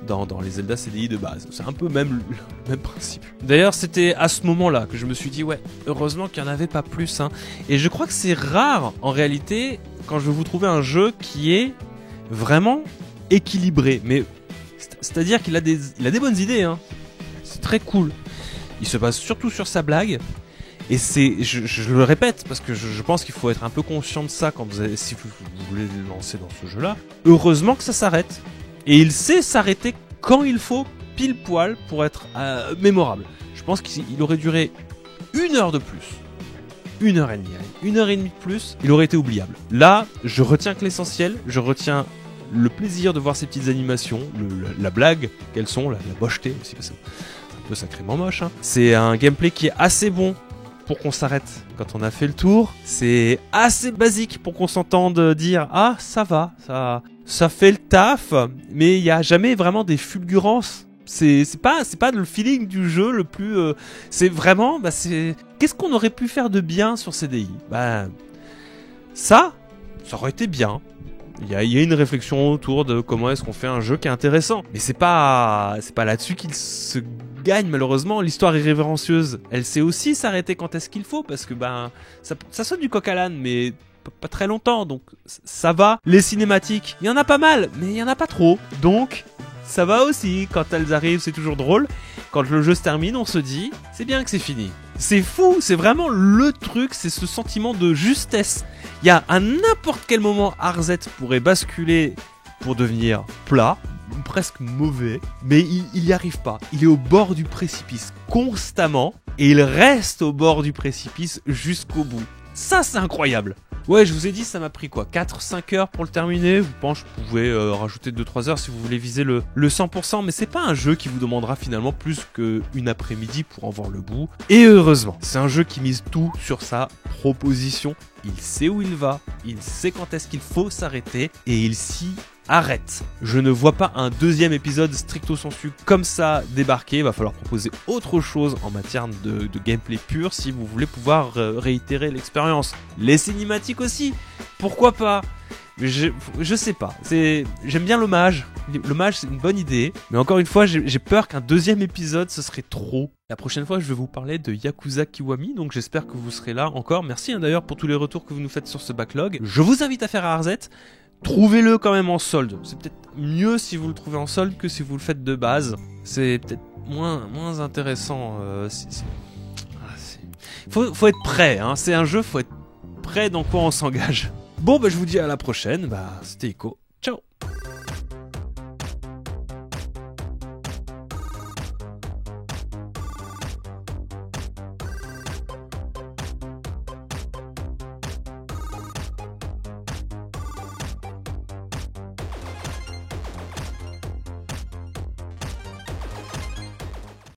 dans les Zelda CDI de base. C'est un peu même le même principe. D'ailleurs, c'était à ce moment-là que je me suis dit, ouais, heureusement qu'il n'y en avait pas plus. Hein. Et je crois que c'est rare, en réalité, quand je vais vous trouver un jeu qui est vraiment équilibré. Mais c'est-à-dire qu'il a des bonnes idées. Hein. C'est très cool. Il se base surtout sur sa blague. Et je le répète, parce que je pense qu'il faut être un peu conscient de ça si vous voulez lancer dans ce jeu-là. Heureusement que ça s'arrête. Et il sait s'arrêter quand il faut, pile poil, pour être mémorable. Je pense qu'il aurait duré 1 heure de plus. 1 heure et demie, 1 heure et demie de plus, il aurait été oubliable. Là, je retiens que l'essentiel, je retiens le plaisir de voir ces petites animations, la blague qu'elles sont, la mocheté aussi, parce que c'est un peu sacrément moche. Hein. C'est un gameplay qui est assez bon pour qu'on s'arrête quand on a fait le tour. C'est assez basique pour qu'on s'entende dire « Ah, ça va, ça fait le taf », mais il n'y a jamais vraiment des fulgurances. C'est pas le feeling du jeu le plus... c'est vraiment... qu'est-ce qu'on aurait pu faire de bien sur CDI ? Ça aurait été bien. Il y a une réflexion autour de comment est-ce qu'on fait un jeu qui est intéressant. Mais c'est pas là-dessus qu'il se gagne malheureusement. L'histoire est révérencieuse. Elle sait aussi s'arrêter quand est-ce qu'il faut parce que ça sonne du coq à l'âne mais pas très longtemps donc ça va. Les cinématiques, il y en a pas mal mais il y en a pas trop. Donc ça va aussi. Quand elles arrivent c'est toujours drôle. Quand le jeu se termine on se dit c'est bien que c'est fini. C'est fou, c'est vraiment le truc, c'est ce sentiment de justesse. Il y a à n'importe quel moment Arzet pourrait basculer pour devenir plat, presque mauvais, mais il n'y arrive pas. Il est au bord du précipice constamment et il reste au bord du précipice jusqu'au bout. Ça c'est incroyable. Ouais, je vous ai dit, ça m'a pris quoi 4-5 heures pour le terminer. Je pense que vous pouvez rajouter 2-3 heures si vous voulez viser le 100%, mais c'est pas un jeu qui vous demandera finalement plus qu'une après-midi pour en voir le bout. Et heureusement, c'est un jeu qui mise tout sur sa proposition. Il sait où il va, il sait quand est-ce qu'il faut s'arrêter, et il s'y arrête. Je ne vois pas un deuxième épisode stricto sensu comme ça débarquer. Il va falloir proposer autre chose en matière de gameplay pur si vous voulez pouvoir réitérer l'expérience. Les cinématiques aussi, pourquoi pas? Je sais pas, j'aime bien l'hommage. L'hommage c'est une bonne idée, mais encore une fois j'ai peur qu'un deuxième épisode ce serait trop. La prochaine fois je vais vous parler de Yakuza Kiwami, donc j'espère que vous serez là encore. Merci d'ailleurs pour tous les retours que vous nous faites sur ce backlog. Je vous invite à faire Arzet. Trouvez-le quand même en solde. C'est peut-être mieux si vous le trouvez en solde que si vous le faites de base. C'est peut-être moins intéressant. Faut être prêt, hein. C'est un jeu, faut être prêt dans quoi on s'engage. Bon, je vous dis à la prochaine. C'était Ico. Ciao.